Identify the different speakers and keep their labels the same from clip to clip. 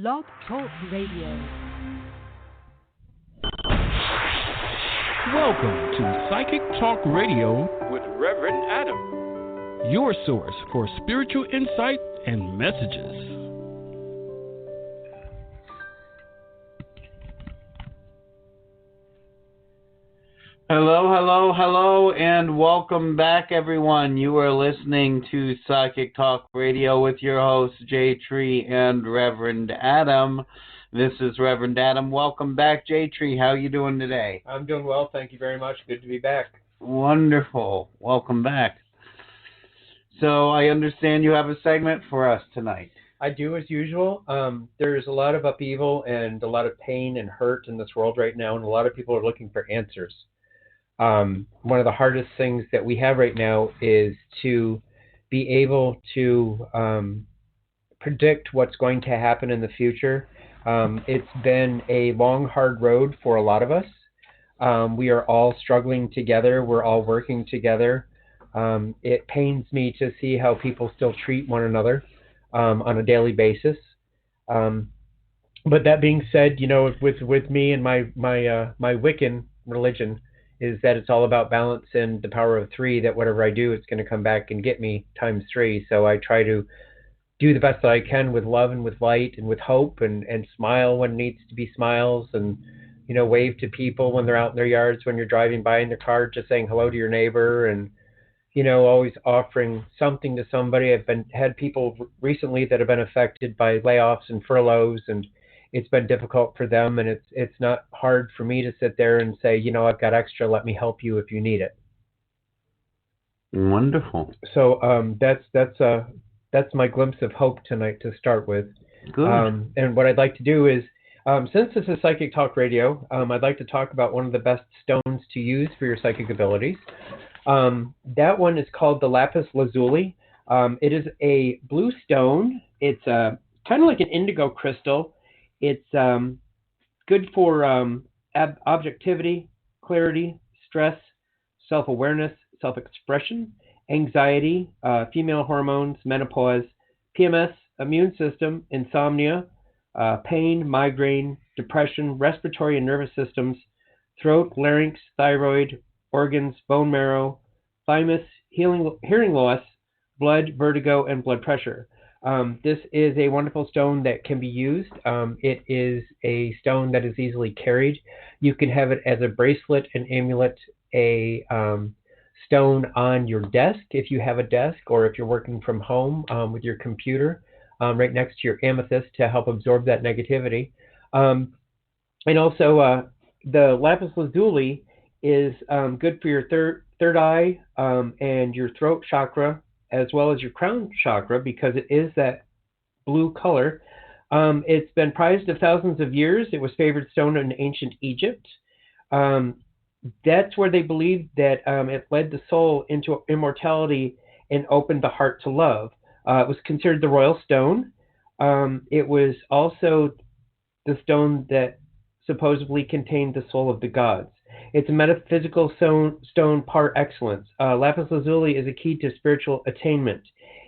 Speaker 1: Blog Talk Radio.
Speaker 2: Welcome to Psychic Talk Radio with Reverend Adam, your source for spiritual insight and messages.
Speaker 3: Hello, and welcome back, everyone. You are listening to Psychic Talk Radio with your hosts, J Tree and Reverend Adam. This is Reverend Adam. Welcome back, J Tree. How are you doing today?
Speaker 4: I'm doing well. Thank you very much. Good to be back.
Speaker 3: Wonderful. Welcome back. So I understand you have a segment for us tonight.
Speaker 4: I do, as usual. There's a lot of upheaval and a lot of pain and hurt in this world right now, and a lot of people are looking for answers. One of the hardest things that we have right now is to be able to predict what's going to happen in the future. It's been a long, hard road for a lot of us. We are all struggling together. We're all working together. It pains me to see how people still treat one another on a daily basis. But that being said, you know, with me and my Wiccan religion, is that it's all about balance and the power of three, that whatever I do, it's going to come back and get me times three. So I try to do the best that I can with love and with light and with hope, and smile when it needs to be smiles, and, you know, wave to people when they're out in their yards, when you're driving by in their car, just saying hello to your neighbor, and, you know, always offering something to somebody. I've had people recently that have been affected by layoffs and furloughs, and it's been difficult for them, and it's not hard for me to sit there and say, you know, I've got extra, let me help you if you need it.
Speaker 3: Wonderful.
Speaker 4: So that's my glimpse of hope tonight to start with.
Speaker 3: Good.
Speaker 4: And what I'd like to do is, since this is Psychic Talk Radio, I'd like to talk about one of the best stones to use for your psychic abilities. That one is called the lapis lazuli. It is a blue stone. It's kind of like an indigo crystal. It's good for objectivity, clarity, stress, self-awareness, self-expression, anxiety, female hormones, menopause, PMS, immune system, insomnia, pain, migraine, depression, respiratory and nervous systems, throat, larynx, thyroid, organs, bone marrow, thymus, hearing loss, blood, vertigo, and blood pressure. This is a wonderful stone that can be used. It is a stone that is easily carried. You can have it as a bracelet, an amulet, a stone on your desk if you have a desk, or if you're working from home with your computer, right next to your amethyst to help absorb that negativity. And also, the lapis lazuli is good for your third eye and your throat chakra, as well as your crown chakra, because it is that blue color. It's been prized of thousands of years. It was favored stone in ancient Egypt. That's where they believed that it led the soul into immortality and opened the heart to love. It was considered the royal stone. It was also the stone that supposedly contained the soul of the gods. It's a metaphysical stone par excellence. Lapis lazuli is a key to spiritual attainment,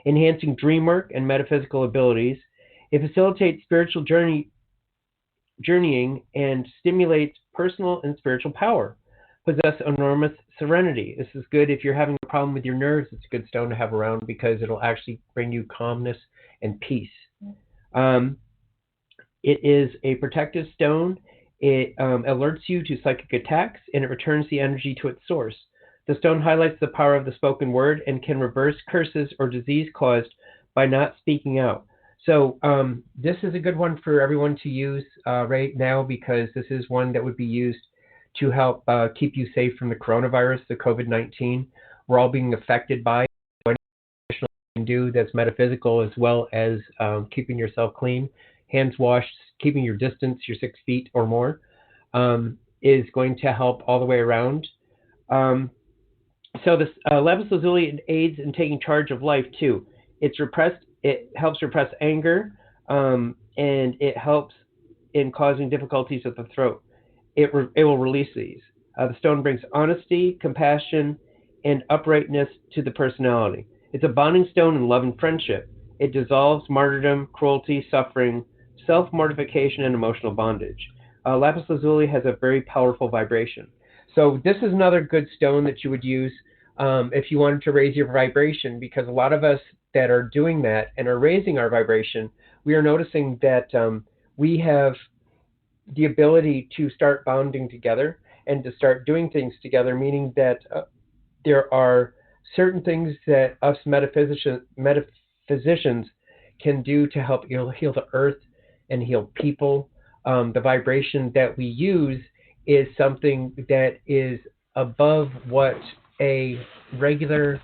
Speaker 4: enhancing dream work and metaphysical abilities. It facilitates spiritual journeying and stimulates personal and spiritual power. Possess enormous serenity. This is good if you're having a problem with your nerves. It's a good stone to have around because it'll actually bring you calmness and peace. It is a protective stone. It alerts you to psychic attacks, and it returns the energy to its source. The stone highlights the power of the spoken word and can reverse curses or disease caused by not speaking out. So this is a good one for everyone to use right now, because this is one that would be used to help keep you safe from the coronavirus, the COVID-19. We're all being affected by it. What you can do that's metaphysical, as well as keeping yourself clean, hands washed, keeping your distance, your 6 feet or more, is going to help all the way around. So this lapis lazuli aids in taking charge of life too. It helps repress anger, and it helps in causing difficulties with the throat. It will release these. The stone brings honesty, compassion, and uprightness to the personality. It's a bonding stone in love and friendship. It dissolves martyrdom, cruelty, suffering, self-mortification and emotional bondage. Lapis lazuli has a very powerful vibration. So this is another good stone that you would use if you wanted to raise your vibration, because a lot of us that are doing that and are raising our vibration, we are noticing that we have the ability to start bonding together and to start doing things together, meaning that there are certain things that us metaphysicians can do to help heal the earth and heal people. The vibration that we use is something that is above what a regular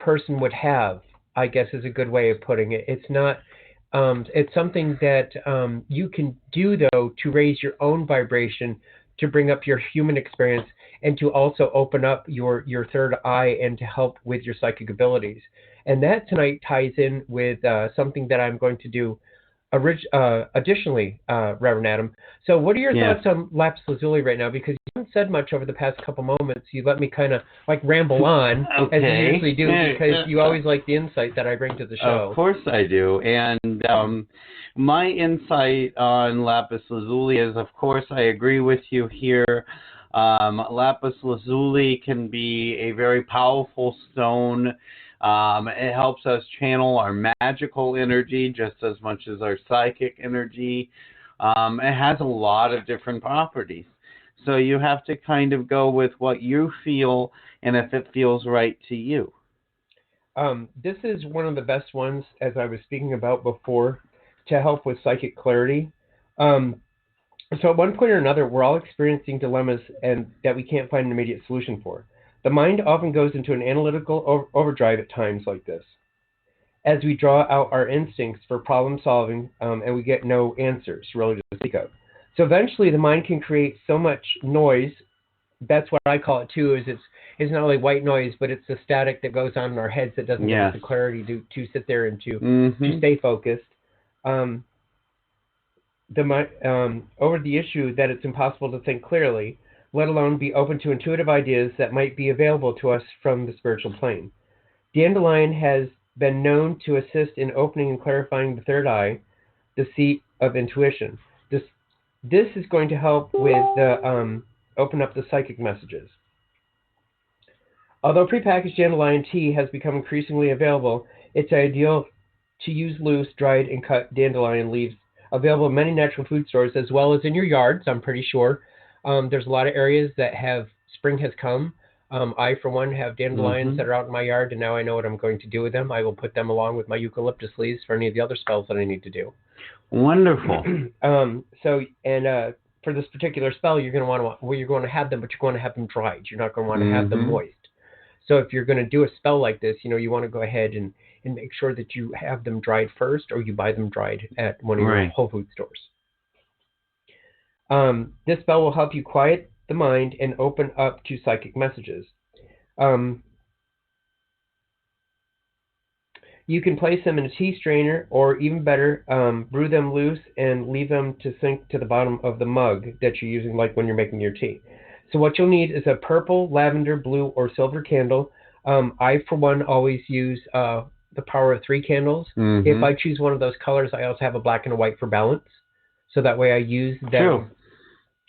Speaker 4: person would have, I guess is a good way of putting it. It's not, it's something that you can do, though, to raise your own vibration, to bring up your human experience, and to also open up your third eye and to help with your psychic abilities. And that tonight ties in with something that I'm going to do additionally, Reverend Adam. So what are your thoughts on lapis lazuli right now? Because you haven't said much over the past couple moments. You let me kind of like ramble on, as you usually do, because you always like the insight that I bring to the show.
Speaker 3: Of course I do. And my insight on lapis lazuli is, of course, I agree with you here. Lapis lazuli can be a very powerful stone. It helps us channel our magical energy just as much as our psychic energy. It has a lot of different properties. So you have to kind of go with what you feel and if it feels right to you.
Speaker 4: This is one of the best ones, as I was speaking about before, to help with psychic clarity. So at one point or another, we're all experiencing dilemmas and that we can't find an immediate solution for. The mind often goes into an analytical overdrive at times like this, as we draw out our instincts for problem solving, and we get no answers really to speak of. So eventually the mind can create so much noise. That's what I call it too, is it's not only white noise, but it's the static that goes on in our heads that doesn't give us the clarity to sit there and to stay focused. Over the issue that it's impossible to think clearly, let alone be open to intuitive ideas that might be available to us from the spiritual plane. Dandelion has been known to assist in opening and clarifying the third eye, the seat of intuition. This is going to help with the open up the psychic messages. Although prepackaged dandelion tea has become increasingly available, it's ideal to use loose, dried, and cut dandelion leaves available in many natural food stores, as well as in your yards, I'm pretty sure. There's a lot of areas that have spring has come. I, for one, have dandelions that are out in my yard, and now I know what I'm going to do with them. I will put them along with my eucalyptus leaves for any of the other spells that I need to do.
Speaker 3: Wonderful.
Speaker 4: For this particular spell, you're going to have them, but you're going to have them dried. You're not going to want to have them moist. So if you're going to do a spell like this, you want to go ahead and make sure that you have them dried first, or you buy them dried at one of your Whole Food stores. This spell will help you quiet the mind and open up to psychic messages. You can place them in a tea strainer, or even better, brew them loose and leave them to sink to the bottom of the mug that you're using, like when you're making your tea. So what you'll need is a purple, lavender, blue, or silver candle. I, for one, always use the power of 3 candles. If I choose one of those colors, I also have a black and a white for balance. So that way I use them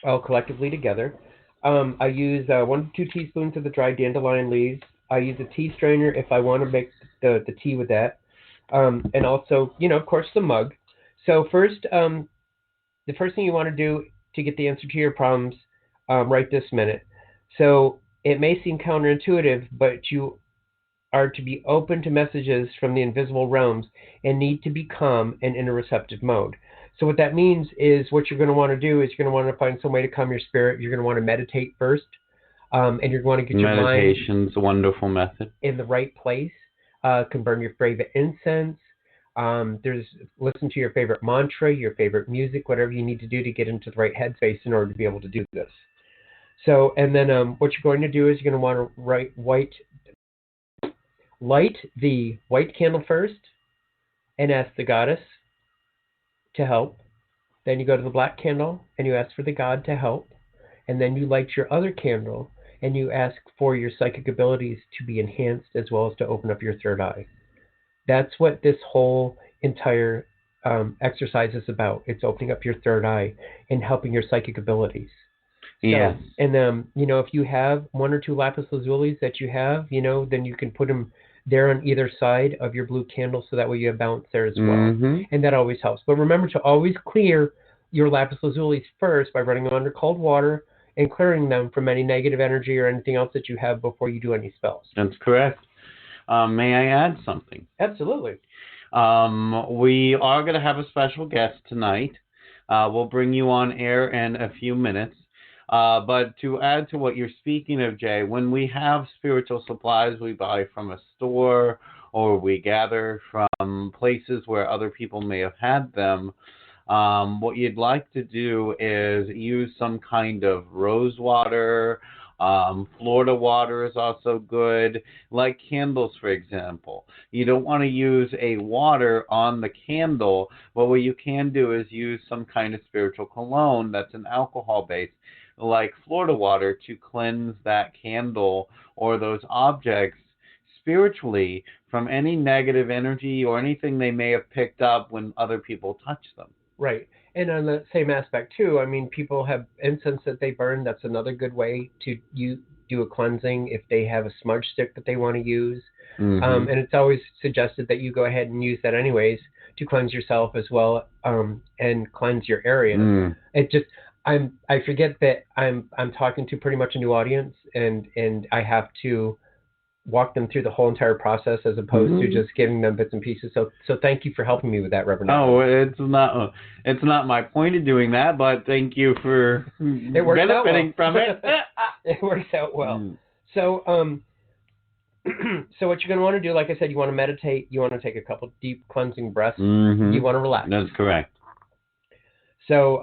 Speaker 4: all collectively together. I use 1 to 2 teaspoons of the dried dandelion leaves. I use a tea strainer if I want to make the tea with that. And also, of course, the mug. So first, the first thing you want to do to get the answer to your problems right this minute. So it may seem counterintuitive, but you are to be open to messages from the invisible realms and need to be calm and in a receptive mode. So what that means is what you're going to want to do is you're going to want to find some way to calm your spirit. You're going to want to meditate first, and you're going to get your mind.
Speaker 3: Meditation's a wonderful method.
Speaker 4: In the right place. Can burn your favorite incense. Listen to your favorite mantra, your favorite music, whatever you need to do to get into the right headspace in order to be able to do this. So, and then what you're going to do is you're going to want to light the white candle first and ask the goddess to help. Then you go to the black candle and you ask for the god to help. And then you light your other candle and you ask for your psychic abilities to be enhanced as well as to open up your third eye. That's what this whole entire exercise is about. It's opening up your third eye and helping your psychic abilities. So,
Speaker 3: Yes.
Speaker 4: And if you have one or two lapis lazulis that you have, then you can put them there on either side of your blue candle, so that way you have balance there as well.
Speaker 3: Mm-hmm.
Speaker 4: And that always helps. But remember to always clear your lapis lazulis first by running them under cold water and clearing them from any negative energy or anything else that you have before you do any spells.
Speaker 3: That's correct. May I add something?
Speaker 4: Absolutely.
Speaker 3: We are going to have a special guest tonight. We'll bring you on air in a few minutes. But to add to what you're speaking of, Jay, when we have spiritual supplies we buy from a store or we gather from places where other people may have had them, what you'd like to do is use some kind of rose water. Florida water is also good, like candles, for example. You don't want to use a water on the candle, but what you can do is use some kind of spiritual cologne that's an alcohol base, like Florida water, to cleanse that candle or those objects spiritually from any negative energy or anything they may have picked up when other people touch them.
Speaker 4: Right. And on the same aspect, too, I mean, people have incense that they burn. That's another good way to do a cleansing if they have a smudge stick that they want to use.
Speaker 3: Mm-hmm.
Speaker 4: And it's always suggested that you go ahead and use that anyways to cleanse yourself as well, and cleanse your area. It just, I forget that I'm talking to pretty much a new audience, and I have to walk them through the whole entire process as opposed to just giving them bits and pieces. So thank you for helping me with that, Reverend.
Speaker 3: Oh, it's not my point of doing that, but thank you for benefiting from it.
Speaker 4: It works out well. So so what you're going to want to do, like I said, you want to meditate. You want to take a couple deep cleansing breaths. You want to relax.
Speaker 3: That's correct.
Speaker 4: So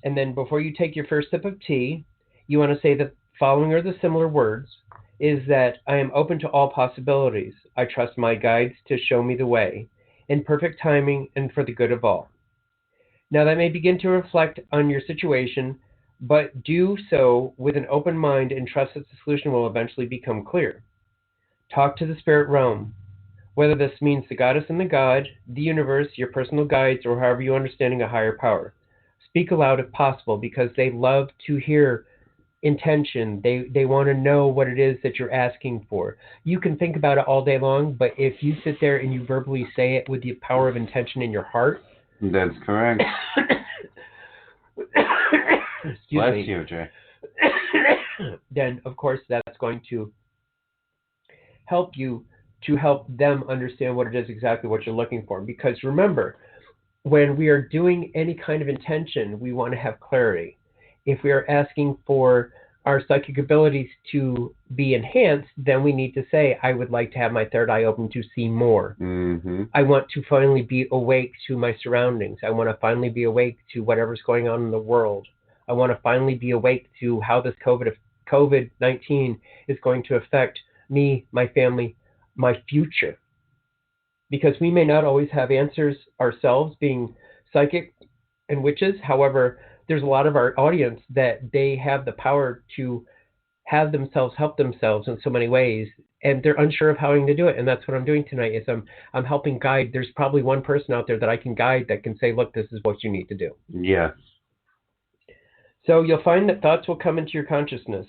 Speaker 4: and then before you take your first sip of tea, you want to say the following or the similar words. Is that I am open to all possibilities. I trust my guides to show me the way, in perfect timing and for the good of all. Now that may begin to reflect on your situation, but do so with an open mind and trust that the solution will eventually become clear. Talk to the spirit realm, whether this means the goddess and the god, the universe, your personal guides, or however you understanding a higher power. Speak aloud if possible, because they love to hear intention. They want to know what it is that you're asking for. You can think about it all day long, but if you sit there and you verbally say it with the power of intention in your heart,
Speaker 3: that's correct. Bless you, Jay.
Speaker 4: Then of course that's going to help you to help them understand what it is exactly what you're looking for. Because remember, when we are doing any kind of intention, we want to have clarity. If we are asking for our psychic abilities to be enhanced, then we need to say, I would like to have my third eye open to see more. I want to finally be awake to my surroundings. I want to finally be awake to whatever's going on in the world. I want to finally be awake to how this COVID-19 is going to affect me, my family, my future. Because we may not always have answers ourselves, being psychic and witches. However, there's a lot of our audience that they have the power to have themselves help themselves in so many ways, and they're unsure of how to do it. And that's what I'm doing tonight. Is I'm helping guide. There's probably one person out there that I can guide that can say, look, this is what you need to do.
Speaker 3: Yes.
Speaker 4: So you'll find that thoughts will come into your consciousness.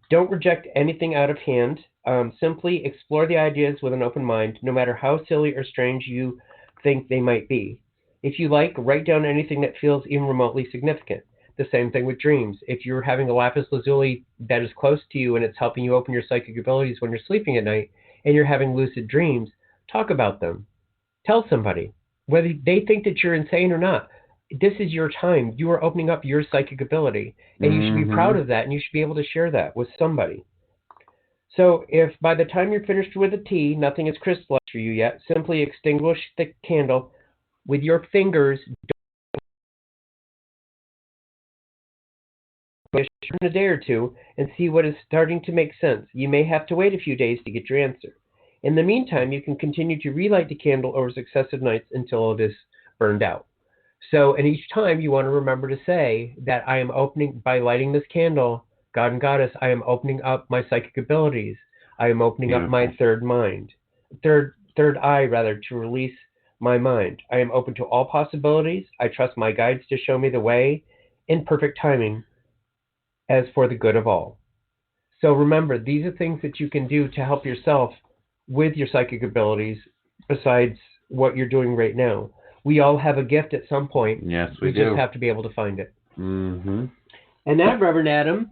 Speaker 4: Don't reject anything out of hand. Simply explore the ideas with an open mind, no matter how silly or strange you think they might be. If you like, write down anything that feels even remotely significant. The same thing with dreams. If you're having a lapis lazuli that is close to you and it's helping you open your psychic abilities when you're sleeping at night and you're having lucid dreams, talk about them. Tell somebody. Whether they think that you're insane or not, this is your time. You are opening up your psychic ability, and you should be proud of that, and you should be able to share that with somebody. So if by the time you're finished with the tea, nothing is crystallized for you yet, simply extinguish the candle with your fingers in a day or two and see what is starting to make sense. You may have to wait a few days to get your answer. In the meantime, you can continue to relight the candle over successive nights until it is burned out. So, and each time you want to remember to say that I am opening, by lighting this candle, God and Goddess, I am opening up my psychic abilities. I am opening up my third eye, to release my mind. I am open to all possibilities. I trust my guides to show me the way in perfect timing as for the good of all. So remember, these are things that you can do to help yourself with your psychic abilities besides what you're doing right now. We all have a gift at some point.
Speaker 3: Yes, we do.
Speaker 4: We just have to be able to find it.
Speaker 3: Mm-hmm.
Speaker 4: And that, Reverend Adam,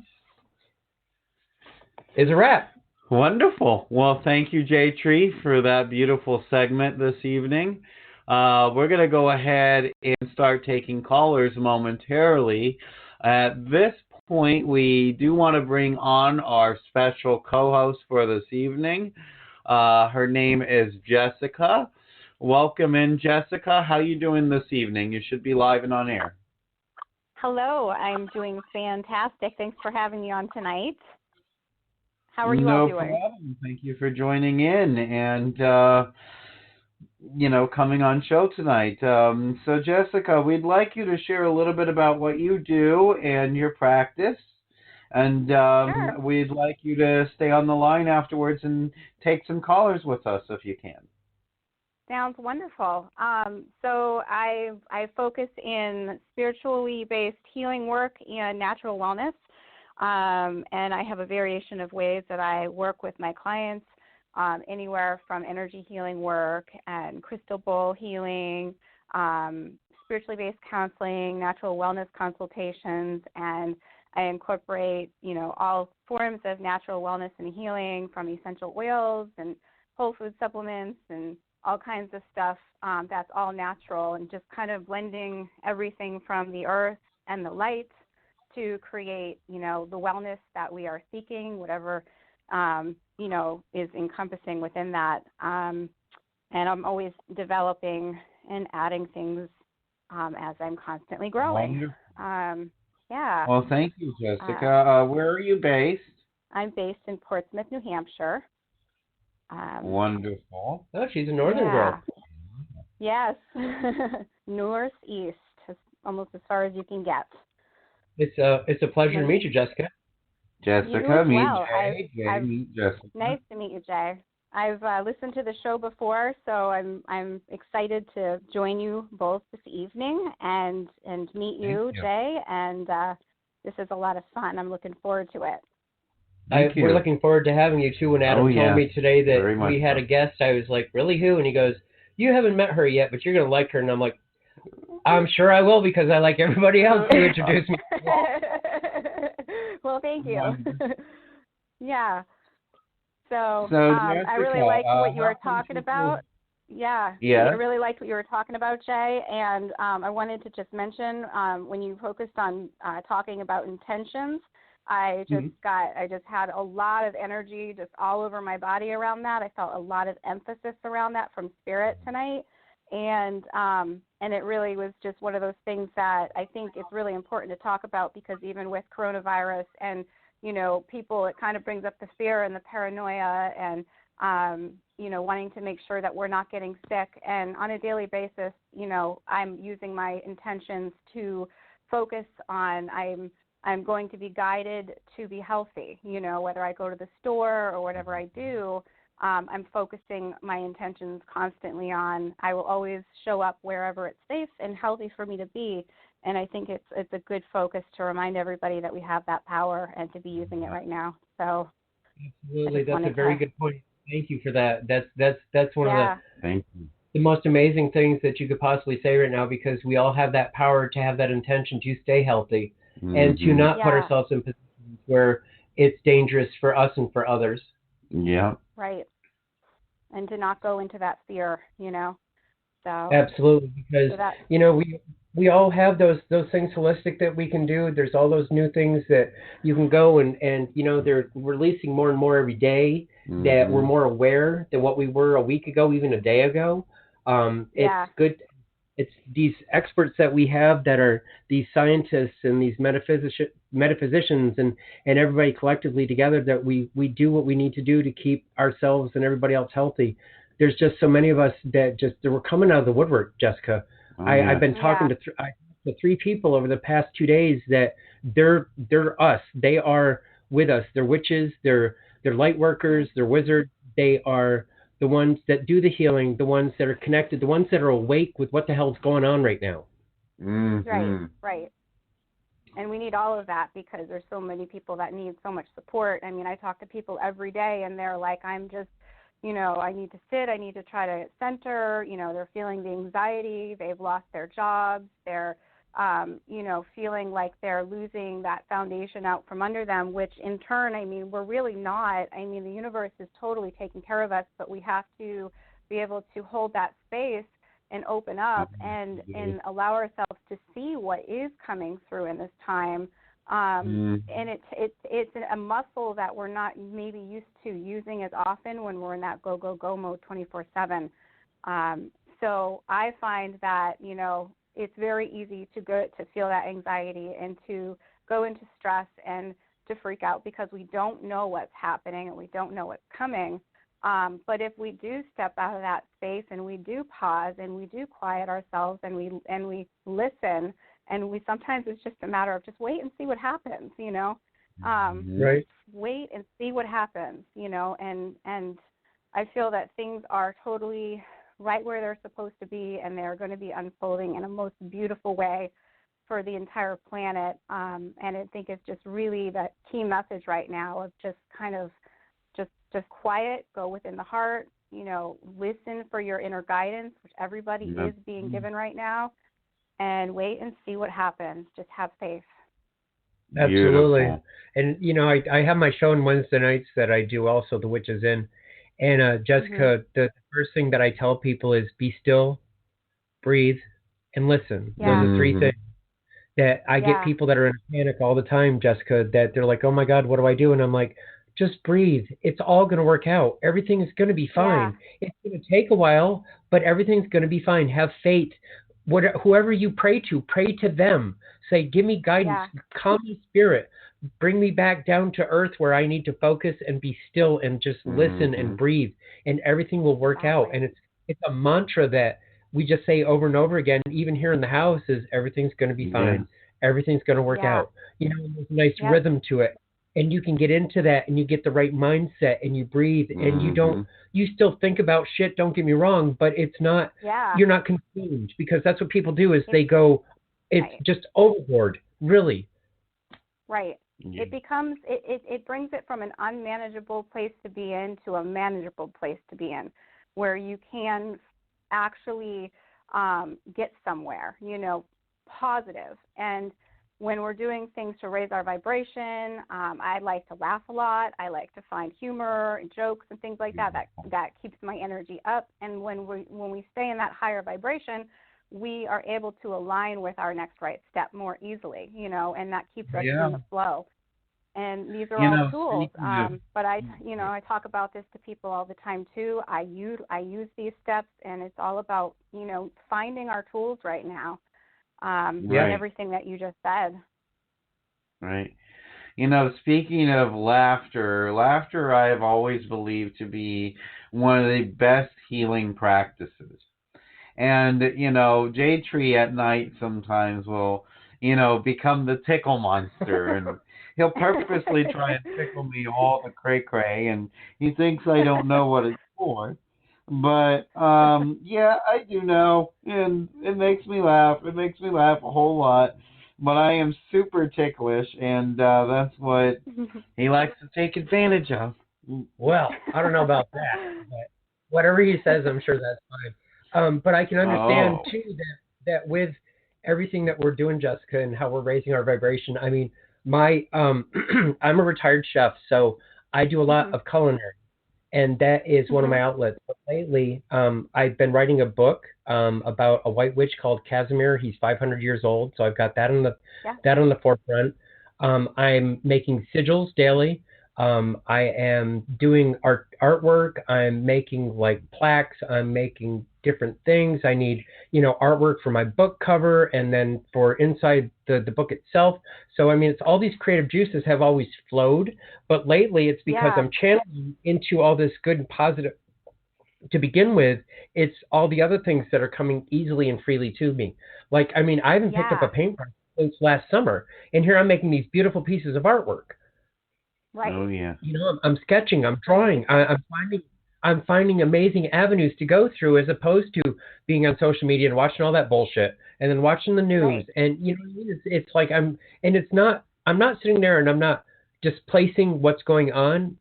Speaker 4: is a wrap.
Speaker 3: Wonderful. Well, thank you, J Tree, for that beautiful segment this evening. We're going to go ahead and start taking callers momentarily. At this point, we do want to bring on our special co-host for this evening. Her name is Jessica. Welcome in, Jessica. How you doing this evening? You should be live and on air.
Speaker 1: Hello, I'm doing fantastic. Thanks for having me on tonight. How are you all doing?
Speaker 3: No problem. Thank you for joining in and, coming on show tonight. So, Jessica, we'd like you to share a little bit about what you do and your practice. And
Speaker 1: Sure.
Speaker 3: We'd like you to stay on the line afterwards and take some callers with us if you can.
Speaker 1: Sounds wonderful. So I focus in spiritually based healing work and natural wellness. And I have a variation of ways that I work with my clients, anywhere from energy healing work and crystal bowl healing, spiritually based counseling, natural wellness consultations, and I incorporate, all forms of natural wellness and healing, from essential oils and whole food supplements and all kinds of stuff that's all natural, and just kind of blending everything from the earth and the light to create, the wellness that we are seeking, whatever, is encompassing within that. And I'm always developing and adding things as I'm constantly growing. Yeah.
Speaker 3: Well, thank you, Jessica. Where are you based?
Speaker 1: I'm based in Portsmouth, New Hampshire.
Speaker 3: Wonderful.
Speaker 4: Oh, she's a northern girl.
Speaker 1: Yes. Northeast, almost as far as you can get.
Speaker 4: It's a pleasure to meet you, Jessica.
Speaker 3: Jessica, meet Jay. Jay, meet Jessica.
Speaker 1: Nice to meet you, Jay. I've listened to the show before, so I'm excited to join you both this evening and meet you, Jay. And this is a lot of fun. I'm looking forward to it.
Speaker 4: We're looking forward to having you too. When Adam told me today that we had a guest, I was like, really, who? And he goes, you haven't met her yet, but you're going to like her. And I'm like, I'm sure I will, because I like everybody else who introduced me.
Speaker 1: Well, thank you. Yeah. So I really liked what you were talking about. Yeah. I really liked what you were talking about, Jay. And I wanted to just mention when you focused on talking about intentions, I just had a lot of energy just all over my body around that. I felt a lot of emphasis around that from Spirit tonight. And it really was just one of those things that I think it's really important to talk about, because even with coronavirus and, people, it kind of brings up the fear and the paranoia and, wanting to make sure that we're not getting sick. And on a daily basis, I'm using my intentions to focus on, I'm going to be guided to be healthy, whether I go to the store or whatever I do. I'm focusing my intentions constantly on, I will always show up wherever it's safe and healthy for me to be. And I think it's a good focus to remind everybody that we have that power and to be using it right now. So
Speaker 4: absolutely, that's a very good point. Thank you for that. That's one of the most amazing things that you could possibly say right now, because we all have that power to have that intention to stay healthy and to not put ourselves in positions where it's dangerous for us and for others.
Speaker 3: Yeah.
Speaker 1: Right. And to not go into that fear, So
Speaker 4: absolutely, because we all have those things holistic that we can do. There's all those new things that you can go and they're releasing more and more every day, that we're more aware than what we were a week ago, even a day ago. It's good. It's these experts that we have that are these scientists and these metaphysicians and everybody collectively together, that we do what we need to do to keep ourselves and everybody else healthy. There's just so many of us that we're coming out of the woodwork, Jessica. I've been talking to three people over the past 2 days that they're us. They are with us. They're witches. They're light workers. They're wizards. They're the ones that do the healing, the ones that are connected, the ones that are awake with what the hell's going on right now.
Speaker 1: Mm-hmm. Right. And we need all of that because there's so many people that need so much support. I mean, I talk to people every day and they're like, I'm just, I need to sit, I need to try to center, they're feeling the anxiety, they've lost their jobs, they're, feeling like they're losing that foundation out from under them, which in turn, I mean, we're really not. I mean, the universe is totally taking care of us, but we have to be able to hold that space and open up and allow ourselves to see what is coming through in this time. And it's a muscle that we're not maybe used to using as often when we're in that go mode 24/7. So I find that, it's very easy to feel that anxiety and to go into stress and to freak out because we don't know what's happening and we don't know what's coming. But if we do step out of that space and we do pause and we do quiet ourselves and we listen, and we sometimes it's just a matter of just wait and see what happens,
Speaker 4: Right.
Speaker 1: Wait and see what happens, and I feel that things are totally right where they're supposed to be, and they're going to be unfolding in a most beautiful way for the entire planet. And I think it's just really that key message right now of just kind of just quiet, go within the heart, listen for your inner guidance, which everybody is being given right now, and wait and see what happens. Just have faith.
Speaker 4: Absolutely.
Speaker 3: Beautiful.
Speaker 4: And, I have my show on Wednesday nights that I do also, The Witches In. And Jessica, the first thing that I tell people is be still, breathe, and listen.
Speaker 1: Yeah.
Speaker 4: Those are three things that I get people that are in panic all the time, Jessica, that they're like, oh my God, what do I do? And I'm like, just breathe. It's all going to work out. Everything is going to be fine. Yeah. It's going to take a while, but everything's going to be fine. Have faith. Whoever you pray to them. Say, give me guidance, calm my spirit, bring me back down to earth where I need to focus and be still and just listen and breathe, and everything will work out. And it's a mantra that we just say over and over again, even here in the house, is everything's going to be fine. Everything's going to work out. There's a nice rhythm to it. And you can get into that and you get the right mindset and you breathe and you still think about shit, don't get me wrong, but it's not, you're not consumed, because that's what people do is they go, it's just overboard, really.
Speaker 1: Right. It becomes, it brings it from an unmanageable place to be in to a manageable place to be in, where you can actually get somewhere, positive. And when we're doing things to raise our vibration, I like to laugh a lot. I like to find humor and jokes and things like that. That keeps my energy up. And when we stay in that higher vibration, we are able to align with our next right step more easily, and that keeps us in the flow. And these are all tools. But I talk about this to people all the time too. I use these steps, and it's all about, finding our tools right now. And everything that you just said.
Speaker 3: Right. Speaking of laughter I have always believed to be one of the best healing practices. And, Jade Tree at night sometimes will, become the tickle monster, and he'll purposely try and tickle me all the cray-cray, and he thinks I don't know what it's for. But, I do know, and it makes me laugh. It makes me laugh a whole lot. But I am super ticklish, and that's what he likes to take advantage of.
Speaker 4: Well, I don't know about that, but whatever he says, I'm sure that's fine. But I can understand, too, that with everything that we're doing, Jessica, and how we're raising our vibration, I mean, I'm a retired chef, so I do a lot of culinary. And that is one of my outlets. But lately, I've been writing a book about a white witch called Casimir. He's 500 years old, so I've got that on the forefront. I'm making sigils daily. I am doing artwork. I'm making plaques. I'm making different things. I need, artwork for my book cover and then for inside the book itself. So, I mean, it's all these creative juices have always flowed, but lately it's because I'm channeling into all this good and positive. To begin with, it's all the other things that are coming easily and freely to me. I haven't picked up a paintbrush since last summer, and here I'm making these beautiful pieces of artwork.
Speaker 1: Right.
Speaker 3: Oh, yeah.
Speaker 4: I'm sketching, I'm drawing, I'm I'm finding amazing avenues to go through as opposed to being on social media and watching all that bullshit and then watching the news. Right. And you know, it's like I'm not sitting there and I'm not displacing what's going on.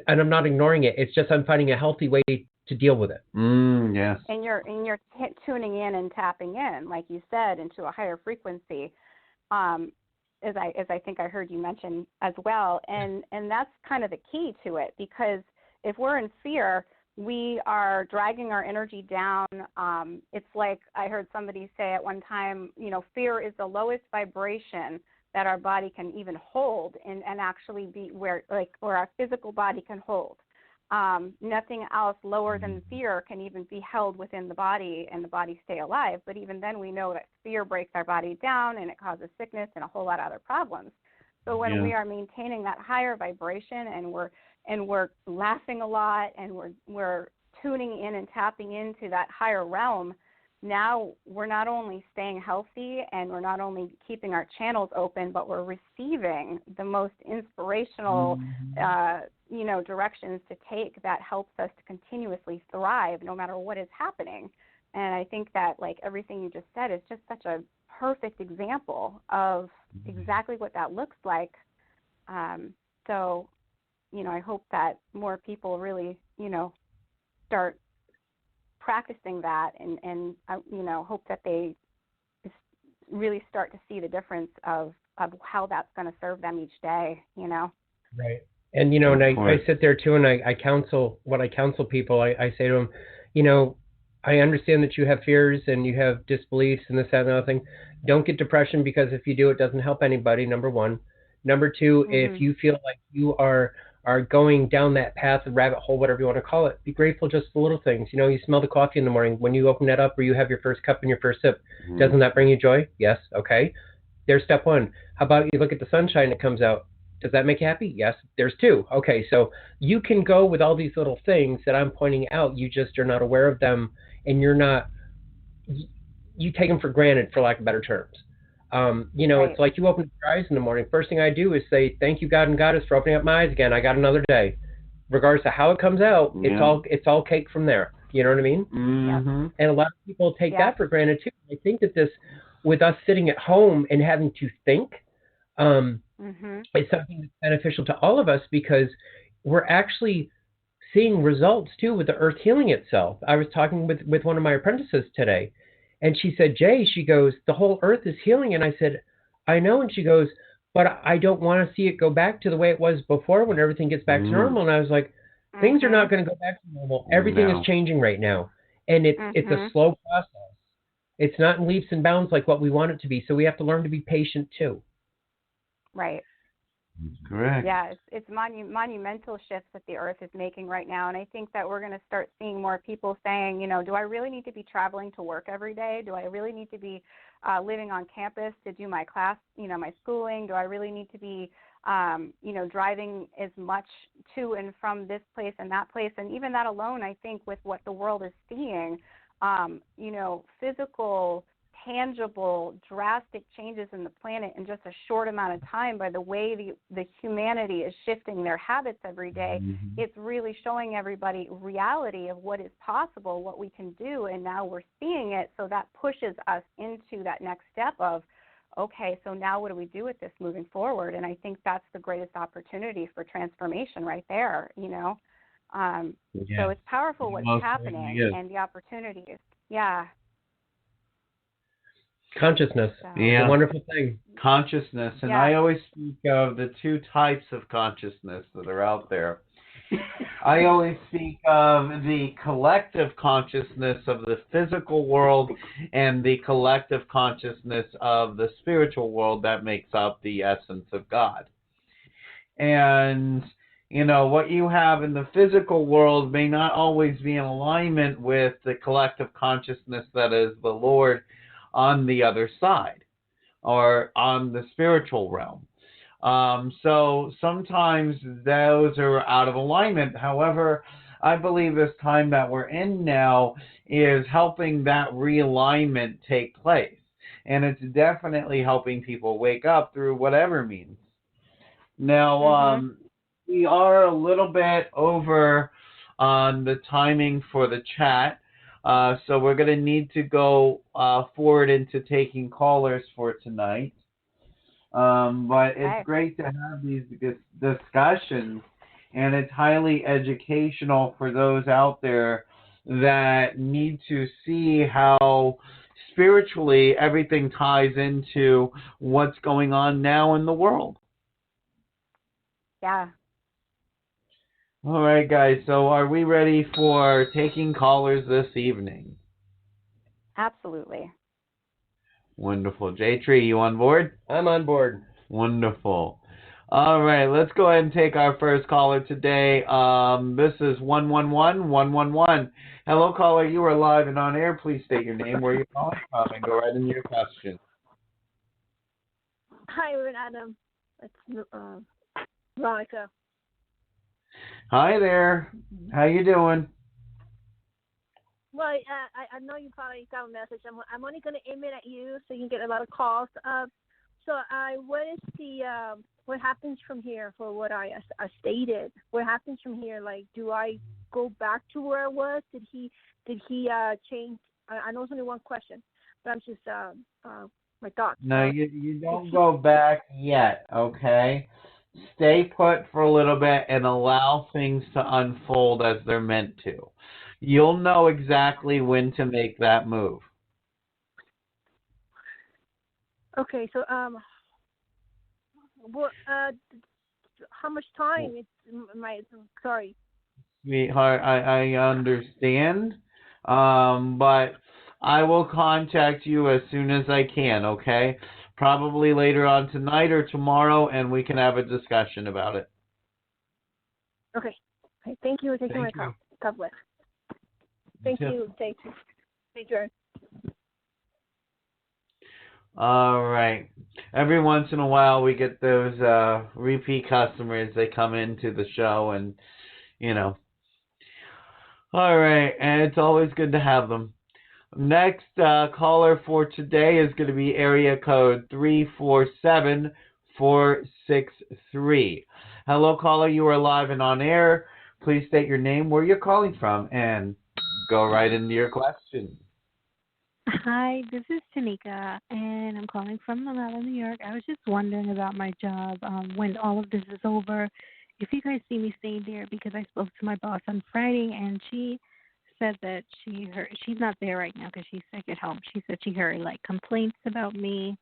Speaker 4: And I'm not ignoring it. It's just I'm finding a healthy way to deal with it.
Speaker 3: Yes.
Speaker 1: And you're tuning in and tapping in, like you said, into a higher frequency. As I think I heard you mention as well, and that's kind of the key to it, because if we're in fear, we are dragging our energy down. It's like I heard somebody say at one time, you know, fear is the lowest vibration that our body can even hold, and actually be where our physical body can hold. Nothing else lower than fear can even be held within the body and the body stay alive. But even then, we know that fear breaks our body down and it causes sickness and a whole lot of other problems. So when we are maintaining that higher vibration and we're laughing a lot and we're tuning in and tapping into that higher realm, now we're not only staying healthy and we're not only keeping our channels open, but we're receiving the most inspirational, directions to take that helps us to continuously thrive no matter what is happening. And I think that, like, everything you just said is just such a perfect example of exactly what that looks like. So, you know, I hope that more people really, you know, start practicing that and hope that they really start to see the difference of how that's going to serve them each day, you know.
Speaker 4: Right. And, you know, and I sit there too, and I counsel people. I say to them, you know, I understand that you have fears and you have disbeliefs and this, that, and the other thing. Don't get depression, because if you do, it doesn't help anybody, number one. Number two, if you feel like you are going down that path, rabbit hole, whatever you want to call it, be grateful just for little things. You know, you smell the coffee in the morning. When you open that up or you have your first cup and your first sip, doesn't that bring you joy? Yes. Okay. There's step one. How about you look at the sunshine that comes out? Does that make you happy? Yes. There's two. Okay. So you can go with all these little things that I'm pointing out. You just are not aware of them, and you take them for granted, for lack of better terms. You know, It's like you open your eyes in the morning. First thing I do is say, thank you, God and Goddess, for opening up my eyes again. I got another day. Regardless of how it comes out, it's all cake from there. You know what I mean?
Speaker 3: Mm-hmm.
Speaker 4: And a lot of people take that for granted too. I think that this, with us sitting at home and having to think, is something that's beneficial to all of us, because we're actually seeing results too with the earth healing itself. I was talking with one of my apprentices today, and she said, Jay, she goes, the whole earth is healing. And I said, I know. And she goes, but I don't want to see it go back to the way it was before when everything gets back to normal. And I was like, things are not going to go back to normal. Everything is changing right now. And it's a slow process. It's not in leaps and bounds like what we want it to be. So we have to learn to be patient too.
Speaker 1: Right.
Speaker 3: Correct.
Speaker 1: Yeah, it's monumental shifts that the earth is making right now, and I think that we're going to start seeing more people saying, you know, do I really need to be traveling to work every day? Do I really need to be living on campus to do my class, you know, my schooling? Do I really need to be, driving as much to and from this place and that place? And even that alone, I think, with what the world is seeing, physical, tangible, drastic changes in the planet in just a short amount of time by the way the humanity is shifting their habits every day. It's really showing everybody reality of what is possible, what we can do, and now we're seeing it, so that pushes us into that next step of, okay, so now what do we do with this moving forward? And I think that's the greatest opportunity for transformation right there, you know. So it's powerful what's happening and the opportunities. Yeah.
Speaker 4: Consciousness. It's a wonderful thing.
Speaker 3: Consciousness. And I always speak of the two types of consciousness that are out there. I always speak of the collective consciousness of the physical world and the collective consciousness of the spiritual world that makes up the essence of God. And, you know, what you have in the physical world may not always be in alignment with the collective consciousness that is the Lord on the other side, or on the spiritual realm. So sometimes those are out of alignment. However, I believe this time that we're in now is helping that realignment take place. And it's definitely helping people wake up through whatever means. Now, we are a little bit over on the timing for the chat. So we're going to need to go forward into taking callers for tonight. But it's great to have these discussions, and it's highly educational for those out there that need to see how spiritually everything ties into what's going on now in the world.
Speaker 1: Yeah.
Speaker 3: All right, guys. So are we ready for taking callers this evening?
Speaker 1: Absolutely.
Speaker 3: Wonderful. J-Tree, you on board?
Speaker 4: I'm on board.
Speaker 3: Wonderful. All right, let's go ahead and take our first caller today. This is 111-111. Hello, caller. You are live and on air. Please state your name, where you're calling from, and go right into your question.
Speaker 5: Hi, Reverend Adam. It's Veronica.
Speaker 3: Hi there. How you doing?
Speaker 5: Well, I know you probably got a message. I'm only going to aim it at you so you can get a lot of calls. So what is the what happens from here for what I stated? What happens from here? Like, do I go back to where I was? Did he change? I know it's only one question, but I'm just my thoughts.
Speaker 3: No, you don't go back yet. Okay. Stay put for a little bit and allow things to unfold as they're meant to. You'll know exactly when to make that move.
Speaker 5: Okay, so what? How much time? Sorry.
Speaker 3: Sweetheart, I understand, but I will contact you as soon as I can. Okay, probably later on tonight or tomorrow, and we can have a discussion about it.
Speaker 5: Okay. Thank you for taking my call. God bless. Thank you. Thank you.
Speaker 3: All right. Every once in a while, we get those repeat customers. They come into the show, and All right, and it's always good to have them. Next caller for today is going to be area code 347463. Hello, caller. You are live and on air. Please state your name, where you're calling from, and go right into your question.
Speaker 6: Hi, this is Tanika, and I'm calling from Manila, New York. I was just wondering about my job when all of this is over. If you guys see me staying there, because I spoke to my boss on Friday, and she said that she's not there right now because she's sick at home. She said she heard complaints about me,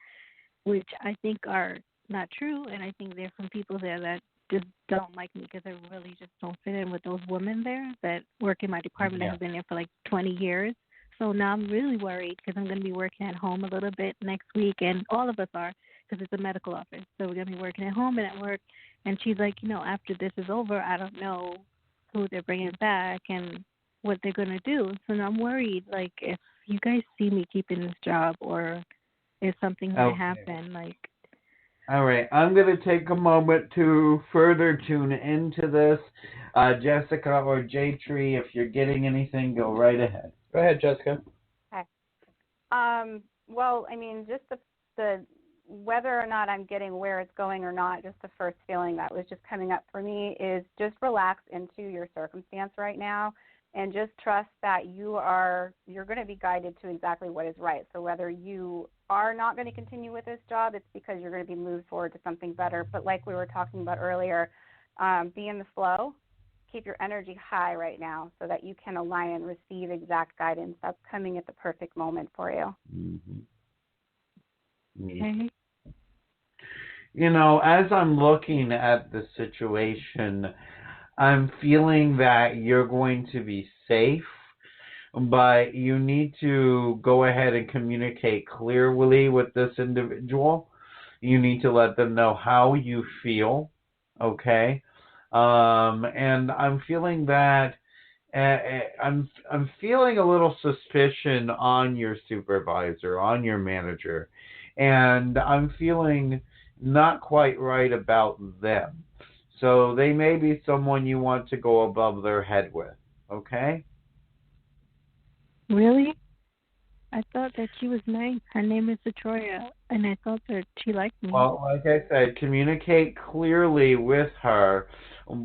Speaker 6: which I think are not true, and I think they're from people there that just don't like me because I really just don't fit in with those women there that work in my department that have been there for 20 years. So now I'm really worried because I'm going to be working at home a little bit next week, and all of us are because it's a medical office. So we're going to be working at home and at work. And she's like, after this is over, I don't know who they're bringing back and what they're going to do. So now I'm worried, if you guys see me keeping this job or if something going to happen,
Speaker 3: All right, I'm going to take a moment to further tune into this. Jessica or J-Tree, if you're getting anything, go right ahead.
Speaker 4: Go ahead, Jessica.
Speaker 1: Okay. Well, I mean, just the whether or not I'm getting where it's going or not, just the first feeling that was just coming up for me is just relax into your circumstance right now and just trust that you're going to be guided to exactly what is right. So whether you are not going to continue with this job, it's because you're going to be moved forward to something better. But like we were talking about earlier, be in the flow. Keep your energy high right now so that you can align and receive exact guidance that's coming at the perfect moment for you.
Speaker 3: Mm-hmm.
Speaker 6: Okay.
Speaker 3: As I'm looking at the situation, I'm feeling that you're going to be safe, but you need to go ahead and communicate clearly with this individual. You need to let them know how you feel, okay? And I'm feeling that I'm feeling a little suspicion on your supervisor, on your manager, and I'm feeling not quite right about them. So they may be someone you want to go above their head with, okay?
Speaker 6: Really? I thought that she was nice. Her name is Victoria, and I thought that she liked me.
Speaker 3: Well, like I said, communicate clearly with her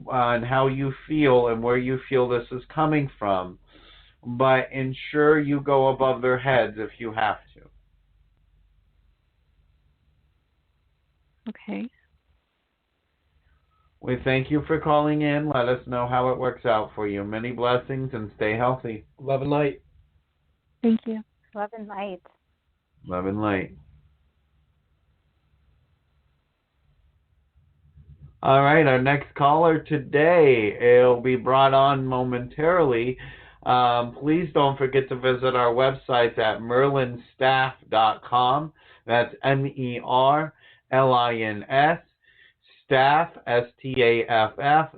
Speaker 3: on how you feel and where you feel this is coming from, but ensure you go above their heads if you have to.
Speaker 6: Okay.
Speaker 3: We thank you for calling in. Let us know how it works out for you. Many blessings and stay healthy.
Speaker 4: Love and light.
Speaker 6: Thank you.
Speaker 1: Love and light.
Speaker 3: Love and light. All right, our next caller today, it'll be brought on momentarily. Please don't forget to visit our website at merlinstaff.com. That's MERLINS, staff, STAFF.com.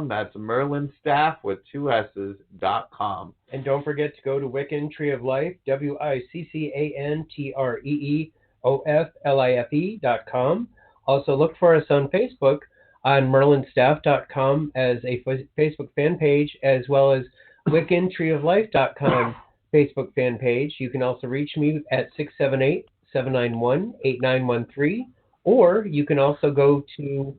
Speaker 3: That's merlinstaff with 2 S's.com.
Speaker 4: And don't forget to go to Wiccan Tree of Life, WICCANTREEOFLIFE.com. Also, look for us on Facebook on merlinstaff.com as a Facebook fan page, as well as WiccanTreeOfLife.com Facebook fan page. You can also reach me at 678-791-8913, or you can also go to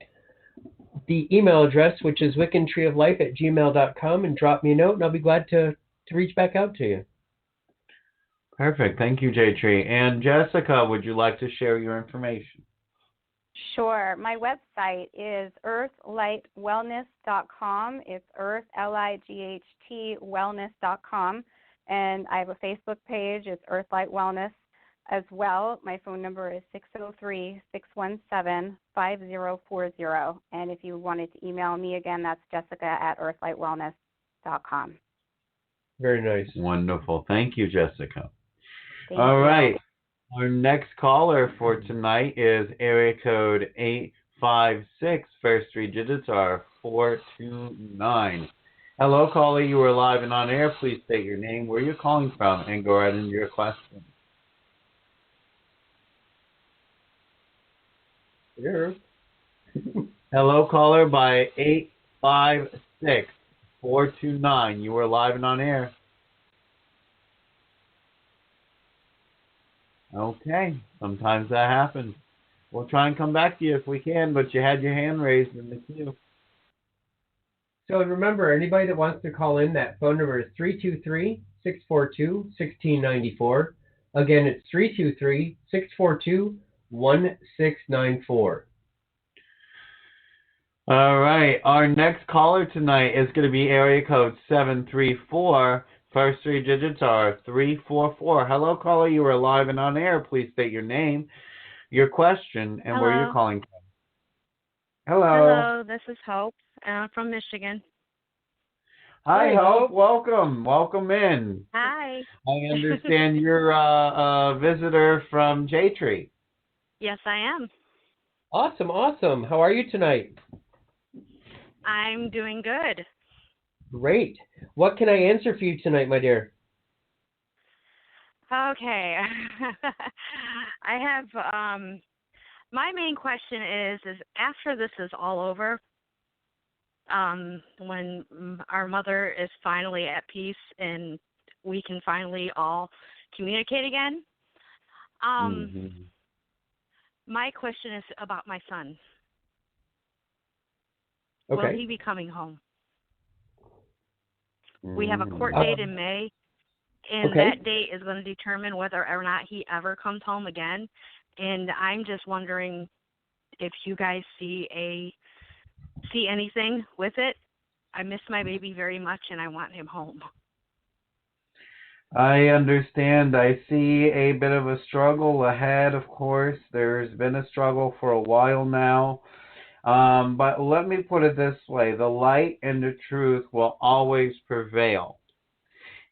Speaker 4: the email address, which is wiccantreeoflife@gmail.com, and drop me a note, and I'll be glad to reach back out to you.
Speaker 3: Perfect. Thank you, J-Tree. And Jessica, would you like to share your information?
Speaker 1: Sure. My website is earthlightwellness.com. It's earth, L-I-G-H-T, wellness.com. And I have a Facebook page. It's Earthlight Wellness as well. My phone number is 603-617-5040. And if you wanted to email me again, that's jessica@earthlightwellness.com.
Speaker 4: Very nice.
Speaker 3: Wonderful. Thank you, Jessica.
Speaker 1: All
Speaker 3: right. Our next caller for tonight is area code 856. First 3 digits are 429. Hello, caller. You are live and on air. Please state your name, where you're calling from, and go right into your question.
Speaker 4: Here.
Speaker 3: Hello, caller by 856 429. You are live and on air. Okay, sometimes that happens. We'll try and come back to you if we can, but you had your hand raised in the queue.
Speaker 4: So remember, anybody that wants to call in, that phone number is 323-642-1694. Again, it's 323-642-1694.
Speaker 3: All right, our next caller tonight is going to be area code 734. First 3 digits are 344. Hello, caller. You are live and on air. Please state your name, your question, and where you're calling from. Hello.
Speaker 7: Hello, this is Hope. I'm from Michigan.
Speaker 3: Hi, Hope. Welcome. Welcome in.
Speaker 7: Hi.
Speaker 3: I understand you're a visitor from J-Tree.
Speaker 7: Yes, I am.
Speaker 4: Awesome, awesome. How are you tonight?
Speaker 7: I'm doing good.
Speaker 4: Great. What can I answer for you tonight, my dear?
Speaker 7: Okay. I have, my main question is after this is all over, when our mother is finally at peace and we can finally all communicate again, my question is about my son.
Speaker 4: Okay.
Speaker 7: Will he be coming home? We have a court date in May, and that date is going to determine whether or not he ever comes home again. And I'm just wondering if you guys see anything with it. I miss my baby very much, and I want him home.
Speaker 3: I understand. I see a bit of a struggle ahead, of course. There's been a struggle for a while now. But let me put it this way. The light and the truth will always prevail.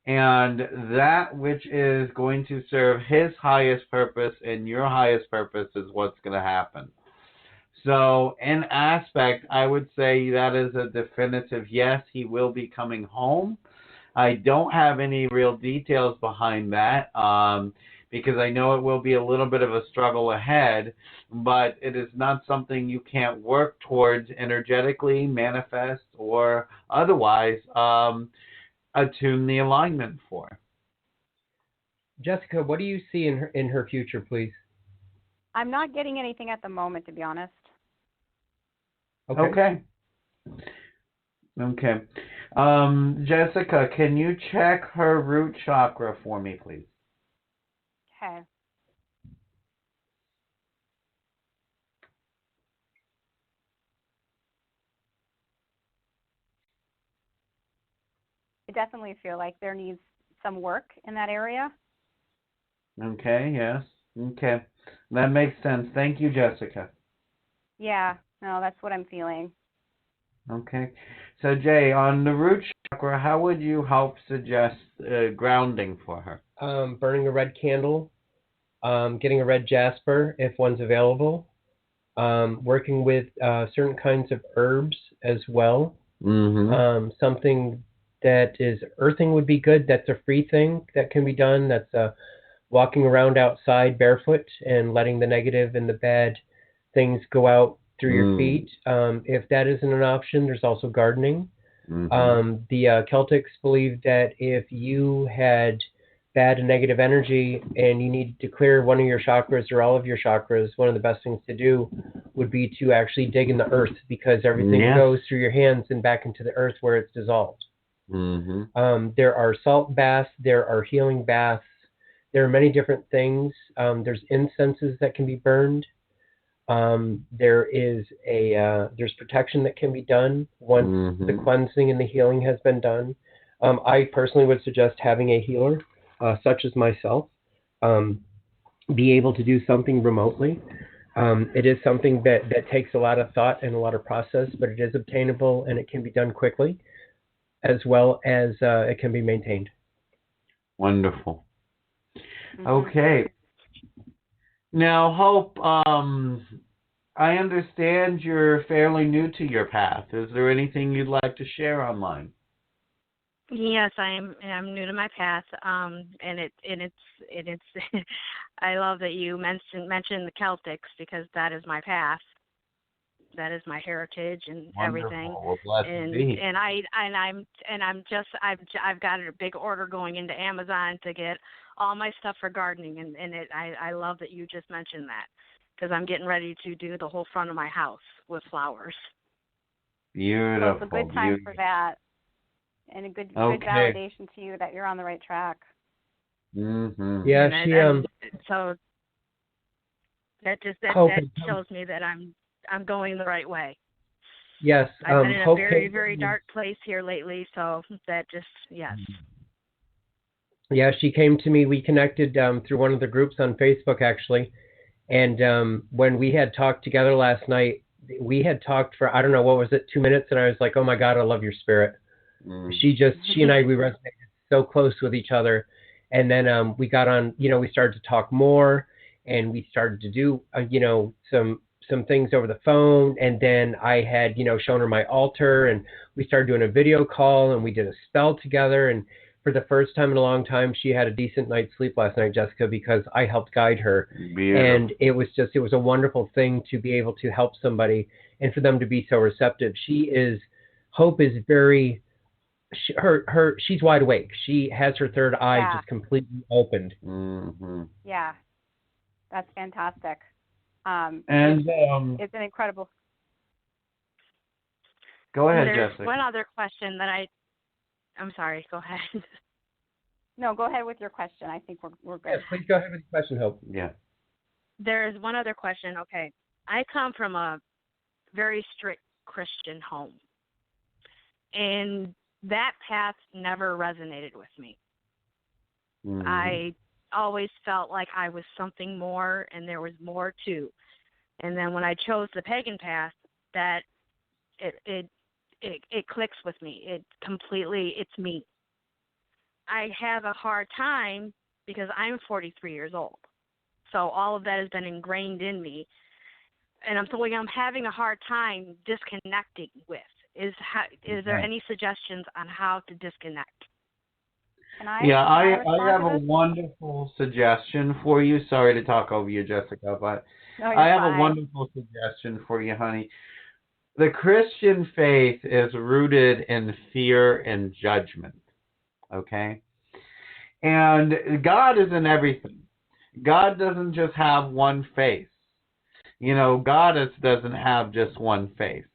Speaker 3: And that which is going to serve his highest purpose and your highest purpose is what's going to happen. So in aspect, I would say that is a definitive yes, he will be coming home. I don't have any real details behind that because I know it will be a little bit of a struggle ahead, but it is not something you can't work towards energetically, manifest, or otherwise attune the alignment for.
Speaker 4: Jessica, what do you see in her future, please?
Speaker 1: I'm not getting anything at the moment, to be honest.
Speaker 3: Okay. Okay. Jessica, can you check her root chakra for me, please?
Speaker 1: Okay. I definitely feel like there needs some work in that area.
Speaker 3: Okay, yes. Okay. That makes sense. Thank you, Jessica.
Speaker 1: Yeah, no, that's what I'm feeling.
Speaker 3: Okay. So, Jay, on the root chakra, how would you help suggest grounding for her?
Speaker 4: Burning a red candle, getting a red jasper if one's available, working with certain kinds of herbs as well.
Speaker 3: Mm-hmm.
Speaker 4: Something that is earthing would be good. That's a free thing that can be done. That's walking around outside barefoot and letting the negative and the bad things go out through your feet. If that isn't an option, there's also gardening.
Speaker 3: Mm-hmm.
Speaker 4: The Celtics believe that if you had bad and negative energy and you need to clear one of your chakras or all of your chakras, one of the best things to do would be to actually dig in the earth, because everything goes through your hands and back into the earth where it's dissolved.
Speaker 3: Mm-hmm.
Speaker 4: There are salt baths, there are healing baths, there are many different things. There's incenses that can be burned. There's protection that can be done once the cleansing and the healing has been done. I personally would suggest having a healer, such as myself, be able to do something remotely. It is something that takes a lot of thought and a lot of process, but it is obtainable and it can be done quickly, as well as it can be maintained.
Speaker 3: Wonderful. Okay. Now, Hope, I understand you're fairly new to your path. Is there anything you'd like to share online?
Speaker 7: Yes, I'm new to my path, and it's I love that you mentioned the Celtics, because that is my path. That is my heritage and everything.
Speaker 3: Well, blessed be.
Speaker 7: I've got a big order going into Amazon to get all my stuff for gardening, and I love that you just mentioned that, because I'm getting ready to do the whole front of my house with flowers.
Speaker 3: Beautiful.
Speaker 1: So it's a good time for that, and a good validation to you that you're on the right track.
Speaker 3: Mm-hmm.
Speaker 4: Yeah,
Speaker 7: so that shows me that I'm going the right way.
Speaker 4: Yes.
Speaker 7: I've been in a very, very dark place here lately, so that just, yes.
Speaker 4: Yeah, she came to me. We connected through one of the groups on Facebook, actually. And when we had talked together last night, we had talked for, I don't know, what was it, 2 minutes? And I was like, oh, my God, I love your spirit. She and I, we resonated so close with each other. And then we got on, we started to talk more, and we started to do, some things over the phone. And then I had, shown her my altar, and we started doing a video call, and we did a spell together. And for the first time in a long time, she had a decent night's sleep last night, Jessica, because I helped guide her.
Speaker 3: Beautiful.
Speaker 4: And it was a wonderful thing to be able to help somebody and for them to be so receptive. Hope is very, she's wide awake. She has her third eye just completely opened.
Speaker 3: Mm-hmm.
Speaker 1: Yeah, that's fantastic. It's an incredible.
Speaker 3: Go ahead,
Speaker 7: There's
Speaker 3: Jessica.
Speaker 7: one other question that I'm sorry, go ahead.
Speaker 1: No, go ahead with your question. I think we're good.
Speaker 4: Yes, please go ahead with your question, Hope.
Speaker 3: Yeah.
Speaker 7: There's one other question. Okay. I come from a very strict Christian home, and that path never resonated with me. Mm-hmm. I always felt like I was something more, and there was more too. And then when I chose the pagan path, that it clicks with me. It's me. I have a hard time because I'm 43 years old. So all of that has been ingrained in me. And I'm having a hard time disconnecting with. Is there any suggestions on how to disconnect?
Speaker 3: I have a wonderful suggestion for you. Sorry to talk over you, Jessica, but I have a wonderful suggestion for you, honey. The Christian faith is rooted in fear and judgment, okay? And God is in everything. God doesn't just have one face. God doesn't have just one face.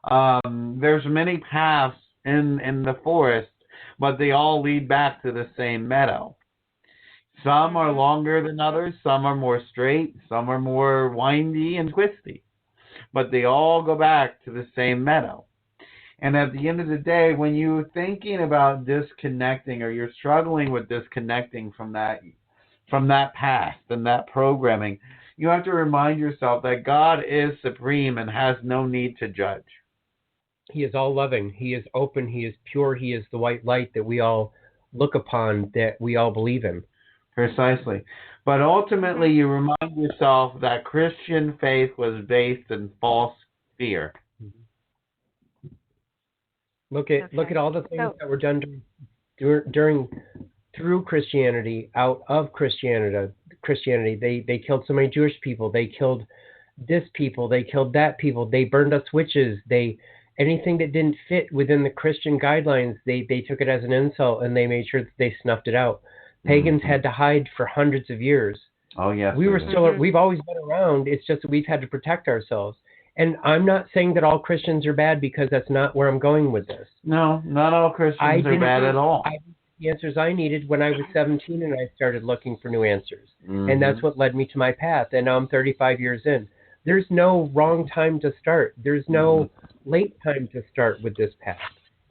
Speaker 3: There's many paths in the forest, but they all lead back to the same meadow. Some are longer than others, some are more straight, some are more windy and twisty, but they all go back to the same meadow. And at the end of the day, when you're thinking about disconnecting, or you're struggling with disconnecting from that past and that programming, you have to remind yourself that God is supreme and has no need to judge.
Speaker 4: He is all loving. He is open. He is pure. He is the white light that we all look upon, that we all believe in.
Speaker 3: Precisely. But ultimately, you remind yourself that Christian faith was based in false fear.
Speaker 4: Look at all the things that were done through Christianity, out of Christianity. They killed so many Jewish people. They killed this people. They killed that people. They burned us witches. Anything that didn't fit within the Christian guidelines, they took it as an insult, and they made sure that they snuffed it out. Pagans had to hide for hundreds of years.
Speaker 3: Oh, yes.
Speaker 4: We've always been around. It's just that we've had to protect ourselves. And I'm not saying that all Christians are bad, because that's not where I'm going with this.
Speaker 3: No, not all Christians are bad at all.
Speaker 4: I didn't get the answers I needed when I was 17, and I started looking for new answers. And that's what led me to my path. And now I'm 35 years in. There's no wrong time to start. There's no late time to start with this path.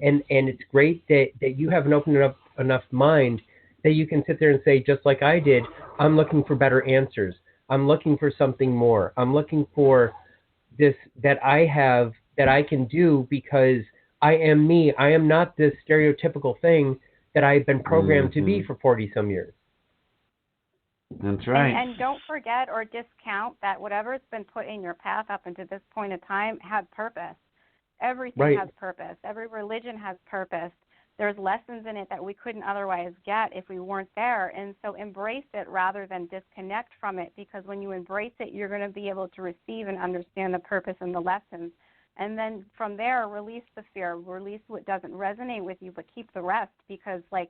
Speaker 4: And it's great that you have an open enough mind that you can sit there and say, just like I did, I'm looking for better answers. I'm looking for something more. I'm looking for this that I have, that I can do, because I am me. I am not this stereotypical thing that I've been programmed to be for 40-some years.
Speaker 3: That's right.
Speaker 1: And don't forget or discount that whatever's been put in your path up until this point in time had purpose. Everything has purpose. Every religion has purpose. There's lessons in it that we couldn't otherwise get if we weren't there. And so embrace it rather than disconnect from it, because when you embrace it, you're going to be able to receive and understand the purpose and the lessons. And then from there, release the fear, release what doesn't resonate with you, but keep the rest, because like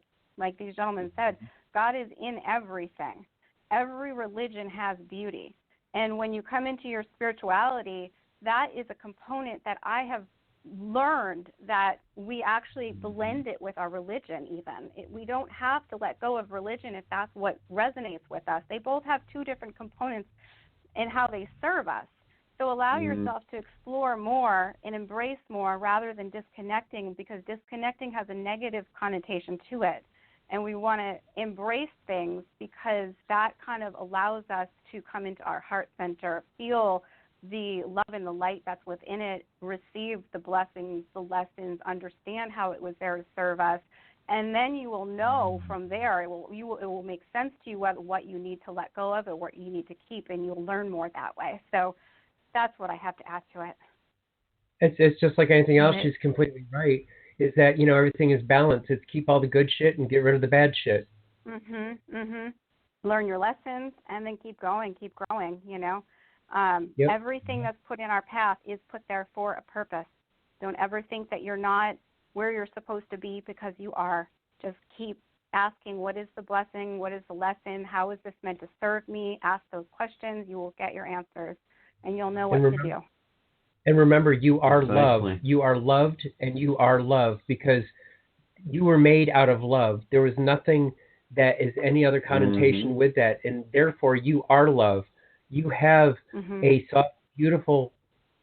Speaker 1: these gentlemen said, God is in everything. Every religion has beauty. And when you come into your spirituality, that is a component that I have learned, that we actually blend it with our religion even. We don't have to let go of religion if that's what resonates with us. They both have two different components in how they serve us. So allow yourself to explore more and embrace more rather than disconnecting, because disconnecting has a negative connotation to it. And we want to embrace things because that kind of allows us to come into our heart center, feel the love and the light that's within it, receive the blessings, the lessons, understand how it was there to serve us, and then you will know from there, it will make sense to you what you need to let go of and what you need to keep, and you'll learn more that way. So that's what I have to add to it.
Speaker 4: It's just like anything else. She's completely right. Is that, everything is balanced. It's keep all the good shit and get rid of the bad shit.
Speaker 1: Learn your lessons and then keep going, keep growing, Everything that's put in our path is put there for a purpose. Don't ever think that you're not where you're supposed to be, because you are. Just keep asking, what is the blessing? What is the lesson? How is this meant to serve me? Ask those questions. You will get your answers, and you'll know what to do.
Speaker 4: And remember, you are loved. You are loved, and you are loved because you were made out of love. There was nothing that is any other connotation with that, and therefore you are love. You have a soft, beautiful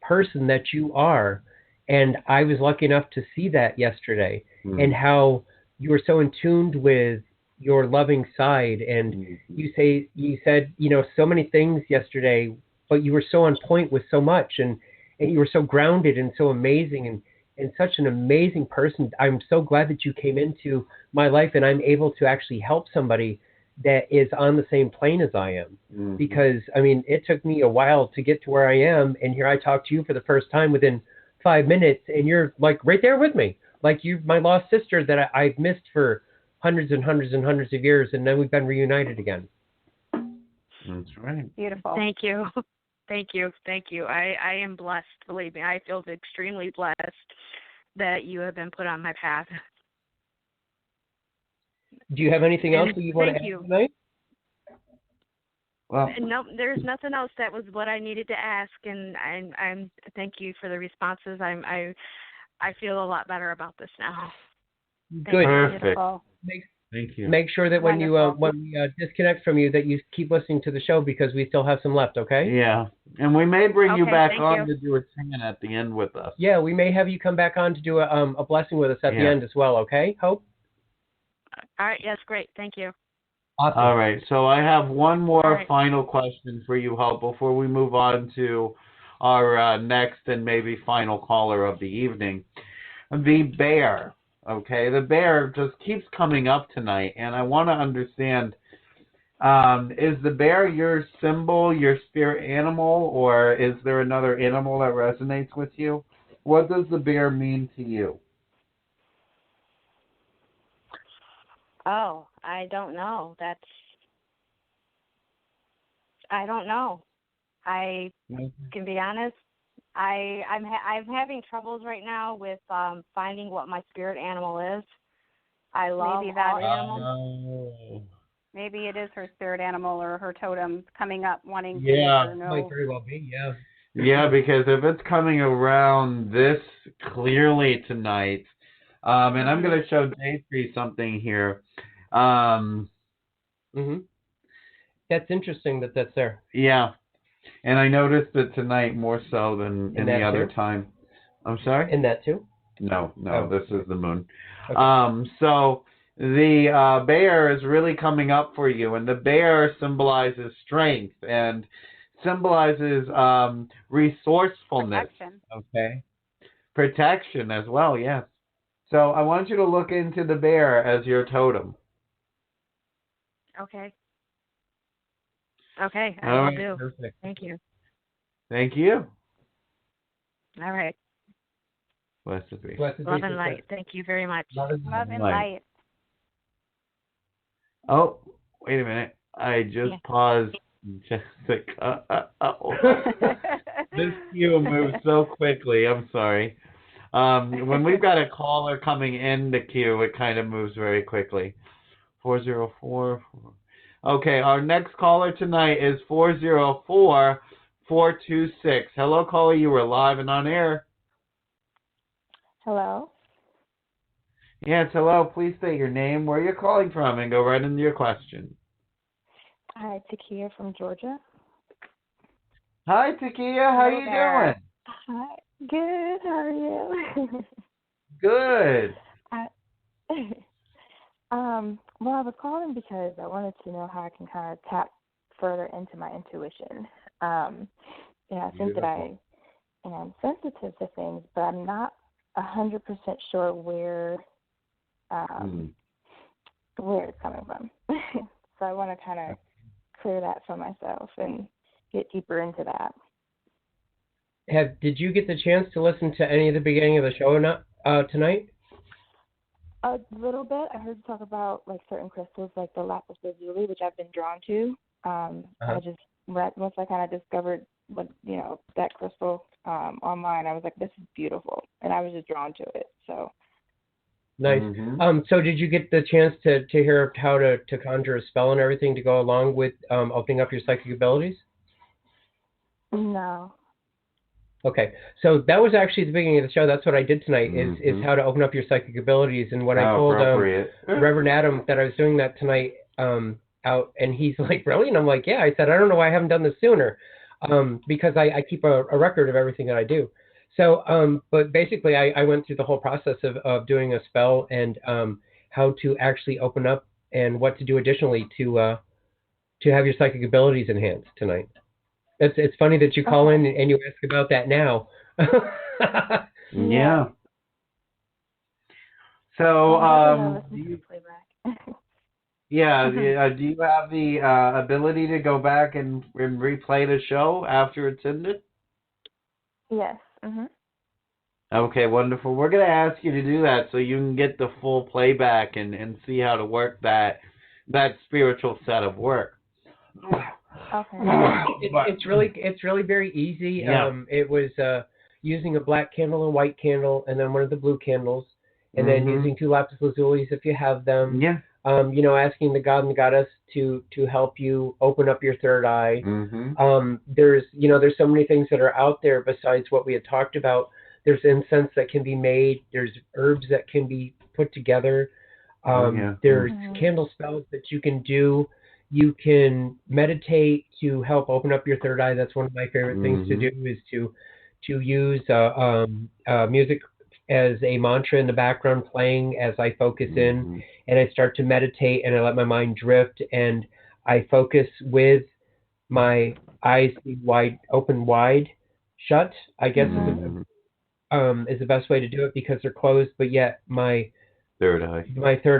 Speaker 4: person that you are, and I was lucky enough to see that yesterday, and how you were so in tune with your loving side, and you said so many things yesterday, but you were so on point with so much, and you were so grounded and so amazing, and such an amazing person. I'm so glad that you came into my life, and I'm able to actually help somebody that is on the same plane as I am. Because, it took me a while to get to where I am, and here I talk to you for the first time within 5 minutes, and you're like right there with me. Like you're my lost sister that I've missed for hundreds and hundreds and hundreds of years, and then we've been reunited again.
Speaker 3: That's right.
Speaker 1: Beautiful.
Speaker 7: Thank you. Thank you. Thank you. I am blessed, believe me. I feel extremely blessed that you have been put on my path.
Speaker 4: Do you have anything else that you want to add tonight?
Speaker 3: Well,
Speaker 7: no, there's nothing else. That was what I needed to ask, and I'm thank you for the responses. I feel a lot better about this now.
Speaker 4: Good.
Speaker 3: Perfect.
Speaker 4: Thank you. Make sure that when we disconnect from you, that you keep listening to the show because we still have some left. Okay?
Speaker 3: Yeah, and we may bring you back on to do a chant at the end with us.
Speaker 4: Yeah, we may have you come back on to do a blessing with us at the end as well. Okay, Hope?
Speaker 7: All right. Yes, great. Thank you.
Speaker 3: Awesome. All right. So I have one more final question for you, Hope, before we move on to our next and maybe final caller of the evening. The bear. Okay, the bear just keeps coming up tonight, and I want to understand, is the bear your symbol, your spirit animal, or is there another animal that resonates with you? What does the bear mean to you?
Speaker 7: Oh, I don't know. I don't know. I can be honest. I'm having troubles right now with finding what my spirit animal is. I love that animal.
Speaker 1: Maybe it is her spirit animal or her totem coming up wanting to know.
Speaker 4: Might very well be, yeah.
Speaker 3: Yeah, because if it's coming around this clearly tonight, and I'm going to show J3 something here.
Speaker 4: That's interesting that that's there.
Speaker 3: Yeah. And I noticed it tonight more so than any other time. I'm sorry?
Speaker 4: In that too?
Speaker 3: No, this is the moon. Okay. So the bear is really coming up for you, and the bear symbolizes strength and symbolizes resourcefulness.
Speaker 1: Protection.
Speaker 3: Okay? Protection as well, yes. So I want you to look into the bear as your totem.
Speaker 7: Okay. Okay, I will do.
Speaker 3: Perfect.
Speaker 7: Thank you.
Speaker 3: Thank you.
Speaker 7: All right.
Speaker 3: Blessed be.
Speaker 7: Love and light. Thank you very much.
Speaker 1: Love and light.
Speaker 3: Oh, wait a minute. I just paused. Jessica. This queue moves so quickly. I'm sorry. When we've got a caller coming in the queue, it kind of moves very quickly. 404. Okay, our next caller tonight is 404-426. Hello, caller. You were live and on air.
Speaker 8: Hello?
Speaker 3: Yes, hello. Please state your name, where you're calling from, and go right into your question.
Speaker 8: Hi, Takia from Georgia.
Speaker 3: Hi, Takia. How you doing?
Speaker 8: Hi. Good. How are you?
Speaker 3: Good.
Speaker 8: Well, I was calling because I wanted to know how I can kind of tap further into my intuition. I think that I am sensitive to things, but I'm not 100% sure where it's coming from. So I want to kind of clear that for myself and get deeper into that.
Speaker 4: Did you get the chance to listen to any of the beginning of the show tonight?
Speaker 8: A little bit. I heard you talk about like certain crystals, like the lapis lazuli, which I've been drawn to. I just once I kind of discovered what that crystal online, I was like, this is beautiful, and I was just drawn to it. So
Speaker 4: nice. So did you get the chance to hear how to conjure a spell and everything to go along with opening up your psychic abilities?
Speaker 8: No.
Speaker 4: Okay, so that was actually the beginning of the show. That's what I did tonight, is how to open up your psychic abilities. And when I told Reverend Adam that I was doing that tonight out, and he's like, really? And I'm like, yeah. I said, I don't know why I haven't done this sooner, because I keep a record of everything that I do. So, but basically, I went through the whole process of doing a spell and how to actually open up and what to do additionally to have your psychic abilities enhanced tonight. It's funny that you call in and you ask about that now.
Speaker 3: Yeah. So, do you have the ability to go back and replay the show after it's ended?
Speaker 8: Yes.
Speaker 3: Okay, wonderful. We're going to ask you to do that so you can get the full playback and see how to work that spiritual set of work.
Speaker 8: Okay.
Speaker 4: It's really very easy.
Speaker 3: Yeah.
Speaker 4: It was using a black candle, a white candle, and then one of the blue candles, and then using 2 lapis lazulis if you have them.
Speaker 3: Yeah.
Speaker 4: asking the God and the Goddess to help you open up your third eye. There's so many things that are out there besides what we had talked about. There's incense that can be made. There's herbs that can be put together. There's candle spells that you can do. You can meditate to help open up your third eye. That's one of my favorite things to do, is to use music as a mantra in the background playing as I focus in, and I start to meditate, and I let my mind drift, and I focus with my eyes wide shut, I guess is the best way to do it, because they're closed, but yet my third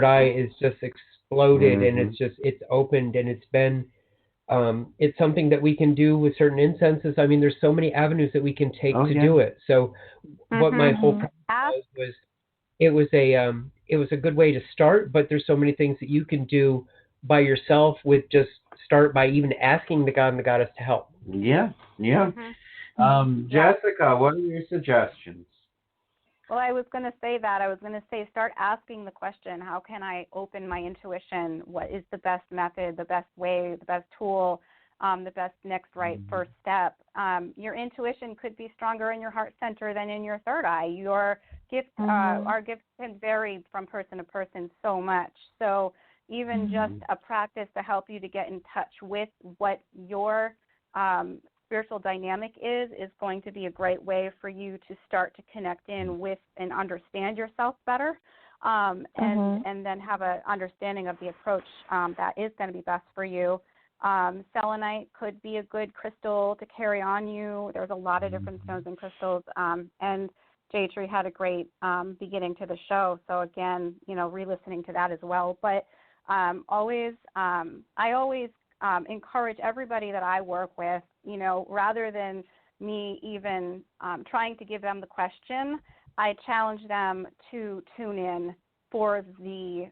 Speaker 4: eye is just exploded, and it's opened, and it's been it's something that we can do with certain incenses. I mean, there's so many avenues that we can take to do it. So what my whole process was it was a good way to start, but there's so many things that you can do by yourself with just start by even asking the God and the Goddess to help.
Speaker 3: Jessica, what are your suggestions?
Speaker 1: Well, I was going to say that. I was going to say start asking the question, how can I open my intuition? What is the best method, the best way, the best tool, the best next right first step? Your intuition could be stronger in your heart center than in your third eye. Your gifts, our gifts can vary from person to person so much. So even just a practice to help you to get in touch with what your spiritual dynamic is going to be a great way for you to start to connect in with and understand yourself better, and then have an understanding of the approach that is going to be best for you. Selenite could be a good crystal to carry on you. There's a lot of different stones and crystals, and J-Tree had a great beginning to the show. So again, re-listening to that as well. But I always encourage everybody that I work with, rather than me even trying to give them the question, I challenge them to tune in for the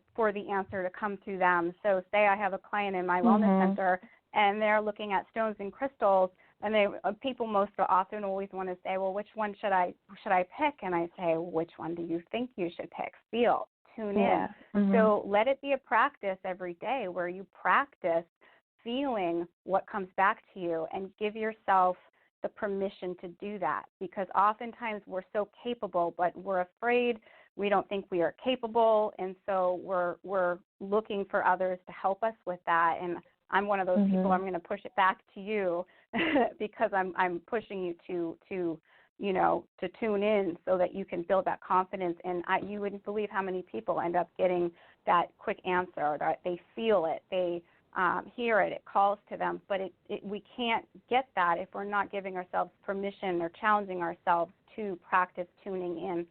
Speaker 1: answer to come through them. So say I have a client in my wellness center and they're looking at stones and crystals, and people most often always want to say, well, which one should I pick? And I say, which one do you think you should pick? Feel, tune in. So let it be a practice every day where you practice feeling what comes back to you and give yourself the permission to do that, because oftentimes we're so capable, but we're afraid, we don't think we are capable, and so we're looking for others to help us with that. And I'm one of those people. I'm going to push it back to you because I'm pushing you to tune in so that you can build that confidence. And you wouldn't believe how many people end up getting that quick answer, that they feel it, they hear it, it calls to them, but we can't get that if we're not giving ourselves permission or challenging ourselves to practice tuning in.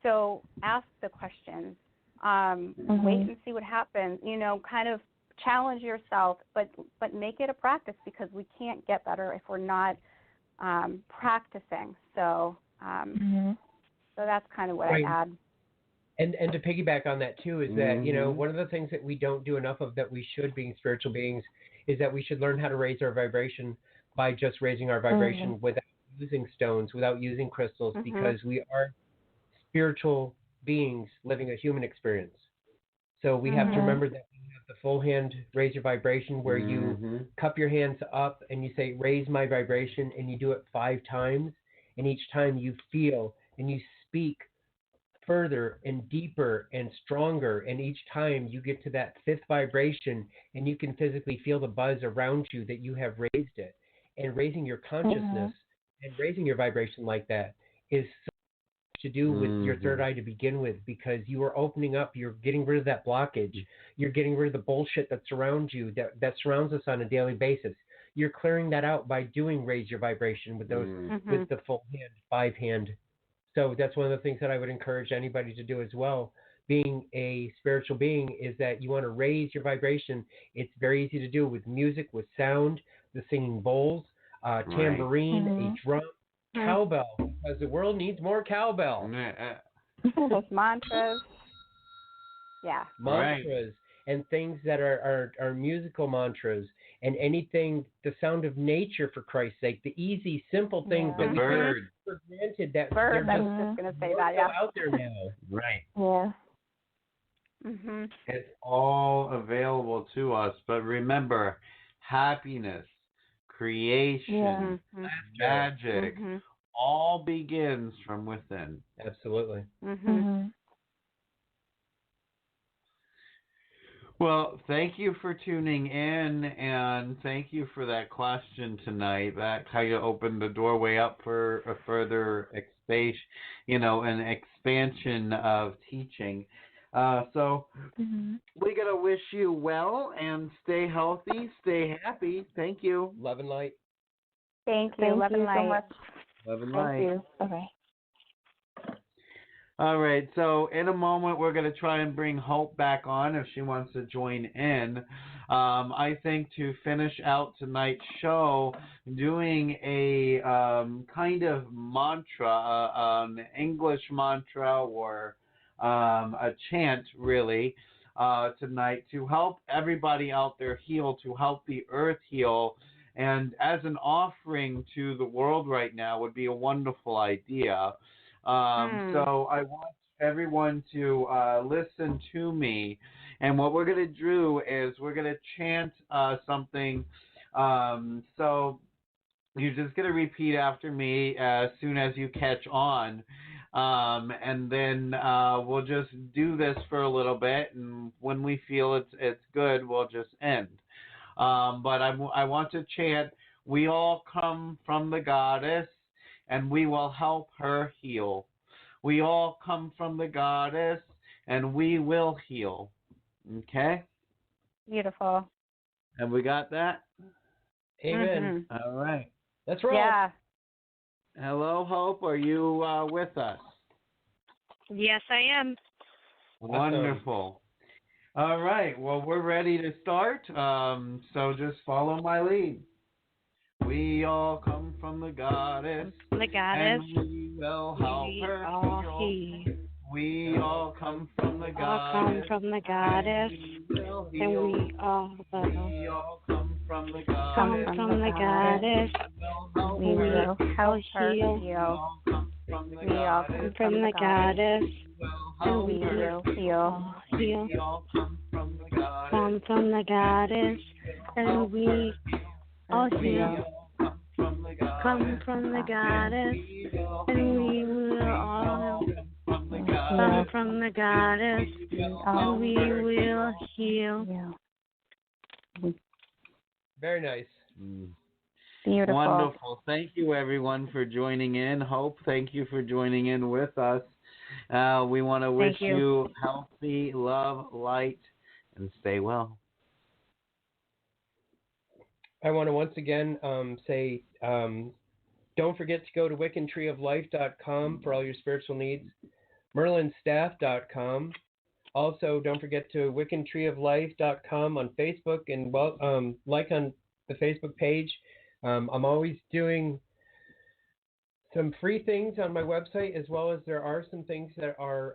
Speaker 1: So ask the questions, wait and see what happens, kind of challenge yourself, but make it a practice, because we can't get better if we're not practicing. So so that's kind of what I add.
Speaker 4: And to piggyback on that too is that, one of the things that we don't do enough of that we should, being spiritual beings, is that we should learn how to raise our vibration by just raising our vibration without using stones, without using crystals, because we are spiritual beings living a human experience. So we have to remember that we have the full hand raise your vibration, where you cup your hands up and you say, raise my vibration, and you do it 5 times. And each time you feel and you speak further and deeper and stronger, and each time you get to that 5th vibration and you can physically feel the buzz around you that you have raised it. And raising your consciousness and raising your vibration like that is so much to do with your third eye to begin with, because you are opening up, you're getting rid of that blockage, you're getting rid of the bullshit that surrounds you, that surrounds us on a daily basis. You're clearing that out by doing raise your vibration with those with the full hand, 5 hand. So that's one of the things that I would encourage anybody to do as well. Being a spiritual being is that you want to raise your vibration. It's very easy to do with music, with sound, the singing bowls, tambourine, a drum, cowbell, because the world needs more cowbell.
Speaker 1: Mantras. Yeah.
Speaker 4: Mantras and things that are musical mantras, and anything, the sound of nature, for Christ's sake, the easy, simple things that we take for granted that
Speaker 1: I was just going to say that,
Speaker 4: out there now.
Speaker 8: Yeah.
Speaker 1: Mhm.
Speaker 3: It's all available to us. But remember, happiness, creation, magic, all begins from within.
Speaker 4: Absolutely.
Speaker 3: Well, thank you for tuning in, and thank you for that question tonight. That kind of opened the doorway up for a further an expansion of teaching. So we gotta wish you well and stay healthy, stay happy. Thank you.
Speaker 4: Love and light.
Speaker 1: Thank you. Love and light.
Speaker 8: So much.
Speaker 3: Love and
Speaker 8: Thank
Speaker 3: light.
Speaker 8: you. Okay.
Speaker 3: All right, so in a moment we're going to try and bring Hope back on if she wants to join in. I think to finish out tonight's show, doing a kind of mantra, an English mantra or a chant, really, tonight to help everybody out there heal, to help the earth heal. And as an offering to the world right now would be a wonderful idea. So I want everyone to listen to me. And what we're going to do is we're going to chant something. So you're just going to repeat after me as soon as you catch on. And then we'll just do this for a little bit. And when we feel it's good, we'll just end. But I want to chant, we all come from the goddess, and we will help her heal. We all come from the goddess, and we will heal. Okay?
Speaker 1: Beautiful.
Speaker 3: Have we got that?
Speaker 4: Amen.
Speaker 3: All right.
Speaker 4: Let's roll.
Speaker 1: Yeah.
Speaker 3: Hello, Hope. Are you with us?
Speaker 7: Yes, I am.
Speaker 3: Wonderful. All right. Well, we're ready to start. So just follow my lead. We all come from the goddess, and we will help her heal. We all come from the goddess, and we will heal. We all come from the goddess,
Speaker 1: we will help her heal. We all come from the goddess, and we will heal.
Speaker 3: We all come from the goddess,
Speaker 6: From the goddess, and we all heal. Come from the goddess, and we will all come from the goddess, and we will heal.
Speaker 4: Very nice.
Speaker 1: Beautiful.
Speaker 3: Wonderful. Thank you, everyone, for joining in. Hope, thank you for joining in with us. We want to wish you healthy, love, light, and stay well.
Speaker 4: I want to once again say, don't forget to go to wiccantreeoflife.com for all your spiritual needs, merlinstaff.com. Also, don't forget to wiccantreeoflife.com on Facebook and like on the Facebook page. I'm always doing some free things on my website, as well as there are some things that are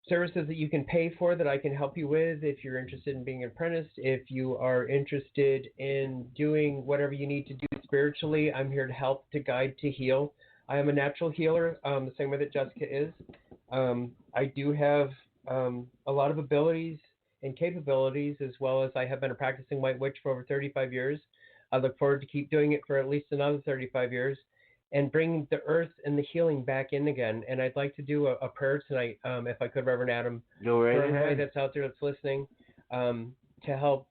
Speaker 4: services that you can pay for that I can help you with if you're interested in being an apprentice. If you are interested in doing whatever you need to do spiritually, I'm here to help, to guide, to heal. I am a natural healer, the same way that Jessica is. I do have a lot of abilities and capabilities, as well as I have been a practicing white witch for over 35 years. I look forward to keep doing it for at least another 35 years and bring the earth and the healing back in again. And I'd like to do a prayer tonight, if I could, Reverend Adam,
Speaker 3: Go right
Speaker 4: for
Speaker 3: ahead.
Speaker 4: everybody that's out there that's listening, to help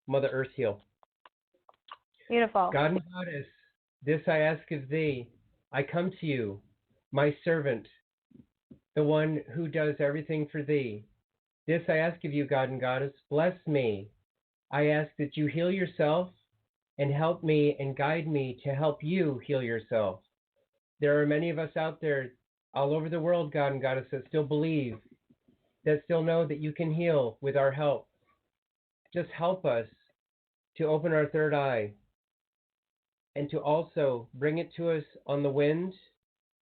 Speaker 4: Mother Earth heal.
Speaker 1: Beautiful.
Speaker 4: God and Goddess, this I ask of thee. I come to you, my servant, the one who does everything for thee. This I ask of you, God and Goddess, bless me. I ask that you heal yourself and help me and guide me to help you heal yourself. There are many of us out there all over the world, God and Goddess, that still believe, that still know that you can heal with our help. Just help us to open our third eye and to also bring it to us on the wind,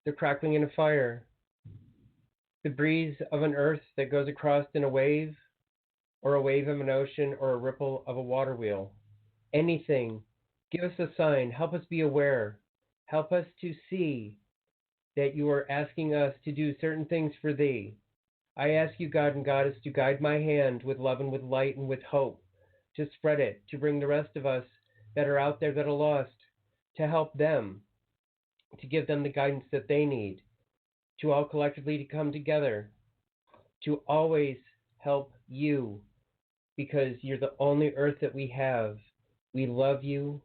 Speaker 4: the crackling in a fire, the breeze of an earth that goes across in a wave, or a wave of an ocean, or a ripple of a water wheel. Anything. Give us a sign. Help us be aware. Help us to see that you are asking us to do certain things for thee. I ask you, God and Goddess, to guide my hand with love and with light and with hope, to spread it, to bring the rest of us that are out there that are lost, to help them, to give them the guidance that they need, to all collectively to come together, to always help you, because you're the only earth that we have. We love you.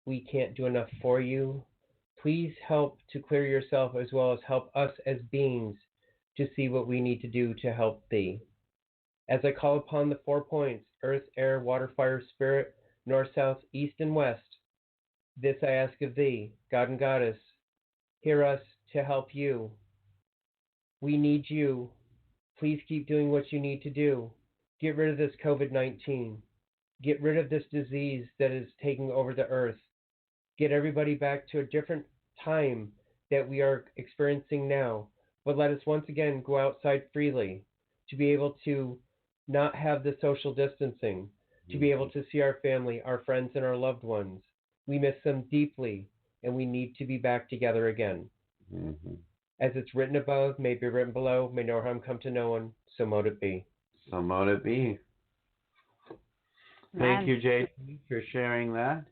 Speaker 4: We can't do enough for you. Please help to clear yourself as well as help us as beings to see what we need to do to help thee. As I call upon the 4 points, earth, air, water, fire, spirit, north, south, east, and west, this I ask of thee, God and Goddess, hear us to help you. We need you. Please keep doing what you need to do. Get rid of this COVID-19. Get rid of this disease that is taking over the earth. Get everybody back to a different time that we are experiencing now. But let us once again go outside freely, to be able to not have the social distancing, to be able to see our family, our friends, and our loved ones. We miss them deeply, and we need to be back together again.
Speaker 3: Mm-hmm.
Speaker 4: As it's written above, may be written below, may no harm come to no one, so mote it be.
Speaker 3: So mote it be. Thank you, Jay, for sharing that.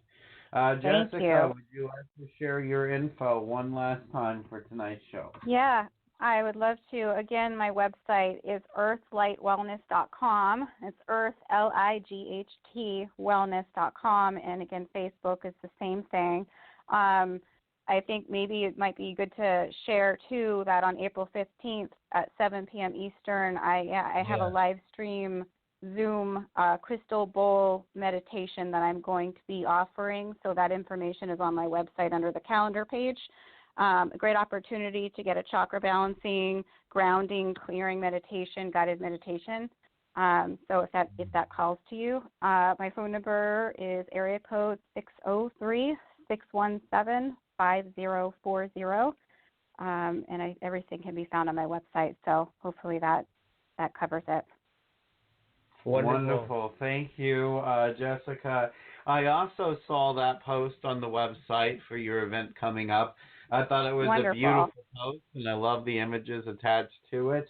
Speaker 3: Jessica, would you like to share your info one last time for tonight's show?
Speaker 1: Yeah, I would love to. Again, my website is earthlightwellness.com. It's Earth, L-I-G-H-T, wellness.com. And again, Facebook is the same thing. I think maybe it might be good to share, too, that on April 15th at 7 p.m. Eastern, I have a live stream Zoom crystal bowl meditation that I'm going to be offering. So that information is on my website under the calendar page. A great opportunity to get a chakra balancing, grounding, clearing meditation, guided meditation. So if that calls to you, my phone number is area code 603-617-5040. And everything can be found on my website. So hopefully that covers it.
Speaker 3: Wonderful. Thank you, Jessica. I also saw that post on the website for your event coming up. I thought it was a beautiful post, and I love the images attached to it.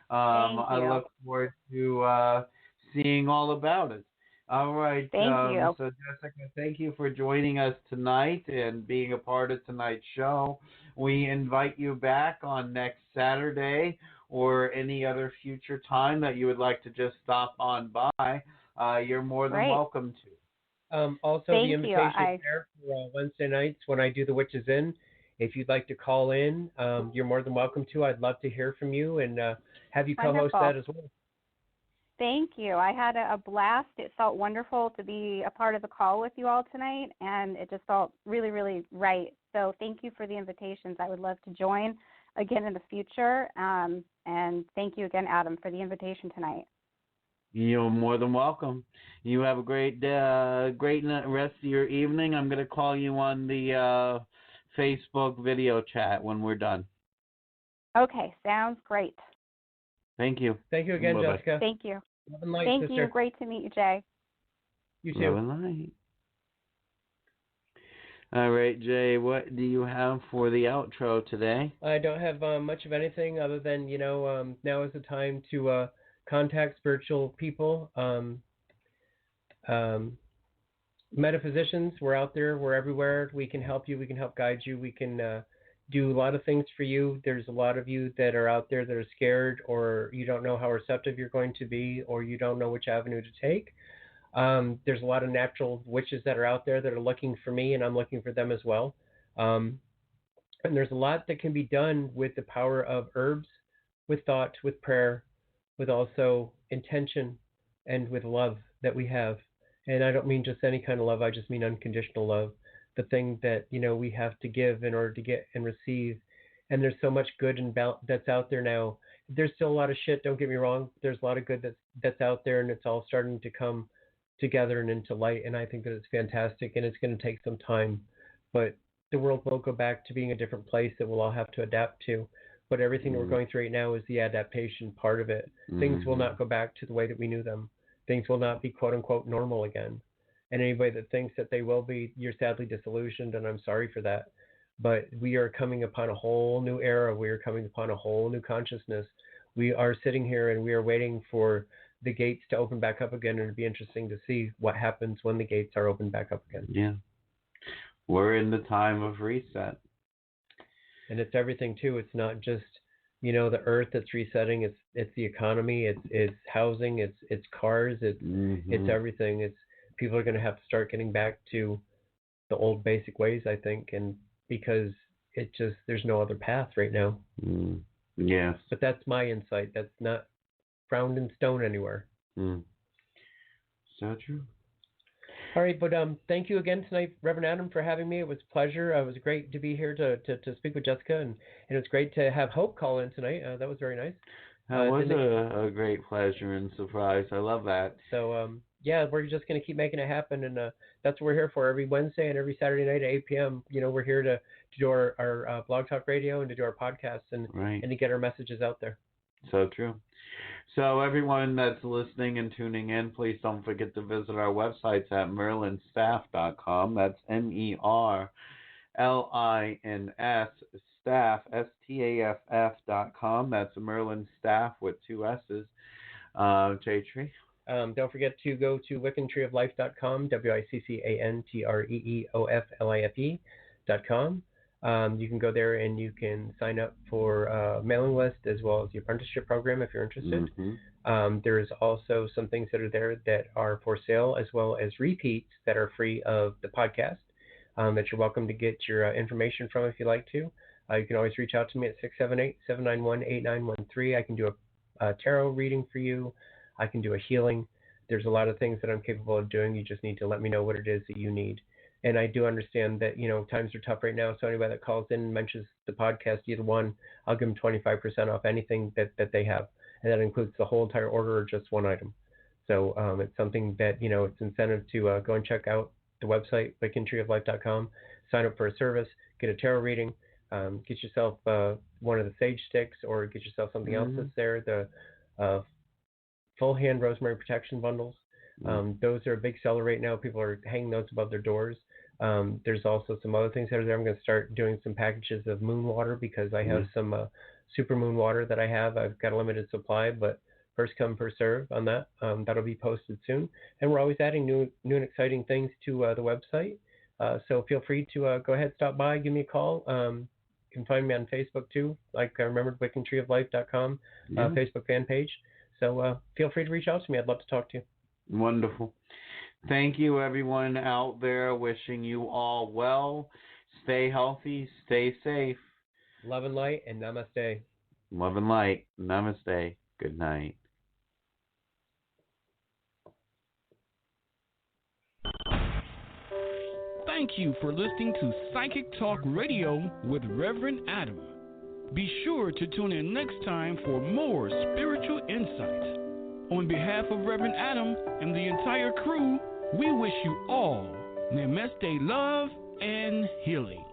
Speaker 3: I look forward to seeing all about it. All right.
Speaker 1: Thank you.
Speaker 3: So, Jessica, thank you for joining us tonight and being a part of tonight's show. We invite you back on next Saturday or any other future time that you would like to just stop on by. You're more than welcome to.
Speaker 4: Also, the invitation is there for Wednesday nights when I do the Witches In. If you'd like to call in, you're more than welcome to. I'd love to hear from you and have you co-host that as well.
Speaker 1: Thank you. I had a blast. It felt wonderful to be a part of the call with you all tonight, and it just felt really, really right. So thank you for the invitations. I would love to join again in the future. And thank you again, Adam, for the invitation tonight.
Speaker 3: You're more than welcome. You have a great rest of your evening. I'm going to call you on the Facebook video chat when we're done.
Speaker 1: Okay, sounds great.
Speaker 3: Thank you.
Speaker 4: Thank you again,
Speaker 3: Bye-bye.
Speaker 4: Jessica.
Speaker 1: Thank you.
Speaker 4: Love and light,
Speaker 1: Thank
Speaker 4: sister.
Speaker 1: you. Great to meet you, Jay.
Speaker 4: You too.
Speaker 3: Love and light. All right, Jay, what do you have for the outro today?
Speaker 4: I don't have much of anything other than, now is the time to contact spiritual people. Metaphysicians, we're out there. We're everywhere. We can help you. We can help guide you. We can do a lot of things for you. There's a lot of you that are out there that are scared, or you don't know how receptive you're going to be, or you don't know which avenue to take. There's a lot of natural witches that are out there that are looking for me, and I'm looking for them as well. And there's a lot that can be done with the power of herbs, with thought, with prayer, with also intention, and with love that we have. And I don't mean just any kind of love. I just mean unconditional love. The thing that, we have to give in order to get and receive. And there's so much good and that's out there now. There's still a lot of shit, don't get me wrong. There's a lot of good that's out there, and it's all starting to come together and into light. And I think that it's fantastic, and it's going to take some time. But the world will go back to being a different place that we'll all have to adapt to. But everything that we're going through right now is the adaptation part of it. Things will not go back to the way that we knew them. Things will not be quote-unquote normal again. And anybody that thinks that they will be, you're sadly disillusioned, and I'm sorry for that. But we are coming upon a whole new era. We are coming upon a whole new consciousness we are sitting here and we are waiting for the gates to open back up again, and it'd be interesting to see what happens when the gates are opened back up again.
Speaker 3: Yeah. We're in the time of reset.
Speaker 4: And it's everything too. It's not just, the earth that's resetting. It's the economy. It's housing. It's cars. It's everything. It's people are going to have to start getting back to the old basic ways, I think, and because there's no other path right now.
Speaker 3: Yes.
Speaker 4: But that's my insight. That's not frowned in stone anywhere.
Speaker 3: So true.
Speaker 4: All right, but thank you again tonight, Reverend Adam, for having me. It was a pleasure. It was great to be here to speak with Jessica, and it was great to have Hope call in tonight. That was very nice.
Speaker 3: That was a great pleasure and surprise. I love that.
Speaker 4: So, we're just going to keep making it happen, and that's what we're here for. Every Wednesday and every Saturday night at 8 p.m., we're here to do our Blog Talk Radio and to do our podcasts and to get our messages out there.
Speaker 3: So true. So everyone that's listening and tuning in, please don't forget to visit our websites at merlinstaff.com. That's MERLINS staff, STAFF.com. That's Merlin Staff with 2 S's. J-Tree.
Speaker 4: Don't forget to go to WiccanTreeOfLife.com, WICCANTREEOFLIFE.com. You can go there and you can sign up for a mailing list as well as the apprenticeship program if you're interested. There's also some things that are there that are for sale as well as repeats that are free of the podcast that you're welcome to get your information from if you like to. You can always reach out to me at 678-791-8913. I can do a tarot reading for you. I can do a healing. There's a lot of things that I'm capable of doing. You just need to let me know what it is that you need. And I do understand that, times are tough right now. So anybody that calls in and mentions the podcast, either one, I'll give them 25% off anything that they have. And that includes the whole entire order or just one item. So it's something that, it's incentive to go and check out the website, WiccanTreeOfLife.com, sign up for a service, get a tarot reading, get yourself one of the sage sticks or get yourself something else that's there, the full hand rosemary protection bundles. Those are a big seller right now. People are hanging those above their doors. There's also some other things that are there. I'm going to start doing some packages of moon water because I have some super moon water that I have. I've got a limited supply, but first come, first serve on that. That'll be posted soon. And we're always adding new and exciting things to the website. So feel free to go ahead, stop by, give me a call. You can find me on Facebook too, like I remembered, WiccanTreeOfLife.com Facebook fan page. So feel free to reach out to me. I'd love to talk to you.
Speaker 3: Wonderful. Thank you, everyone out there. Wishing you all well. Stay healthy. Stay safe.
Speaker 4: Love and light, and namaste.
Speaker 3: Love and light. Namaste. Good night.
Speaker 2: Thank you for listening to Psychic Talk Radio with Reverend Adam. Be sure to tune in next time for more spiritual insight. On behalf of Reverend Adam and the entire crew, we wish you all namaste, love, and healing.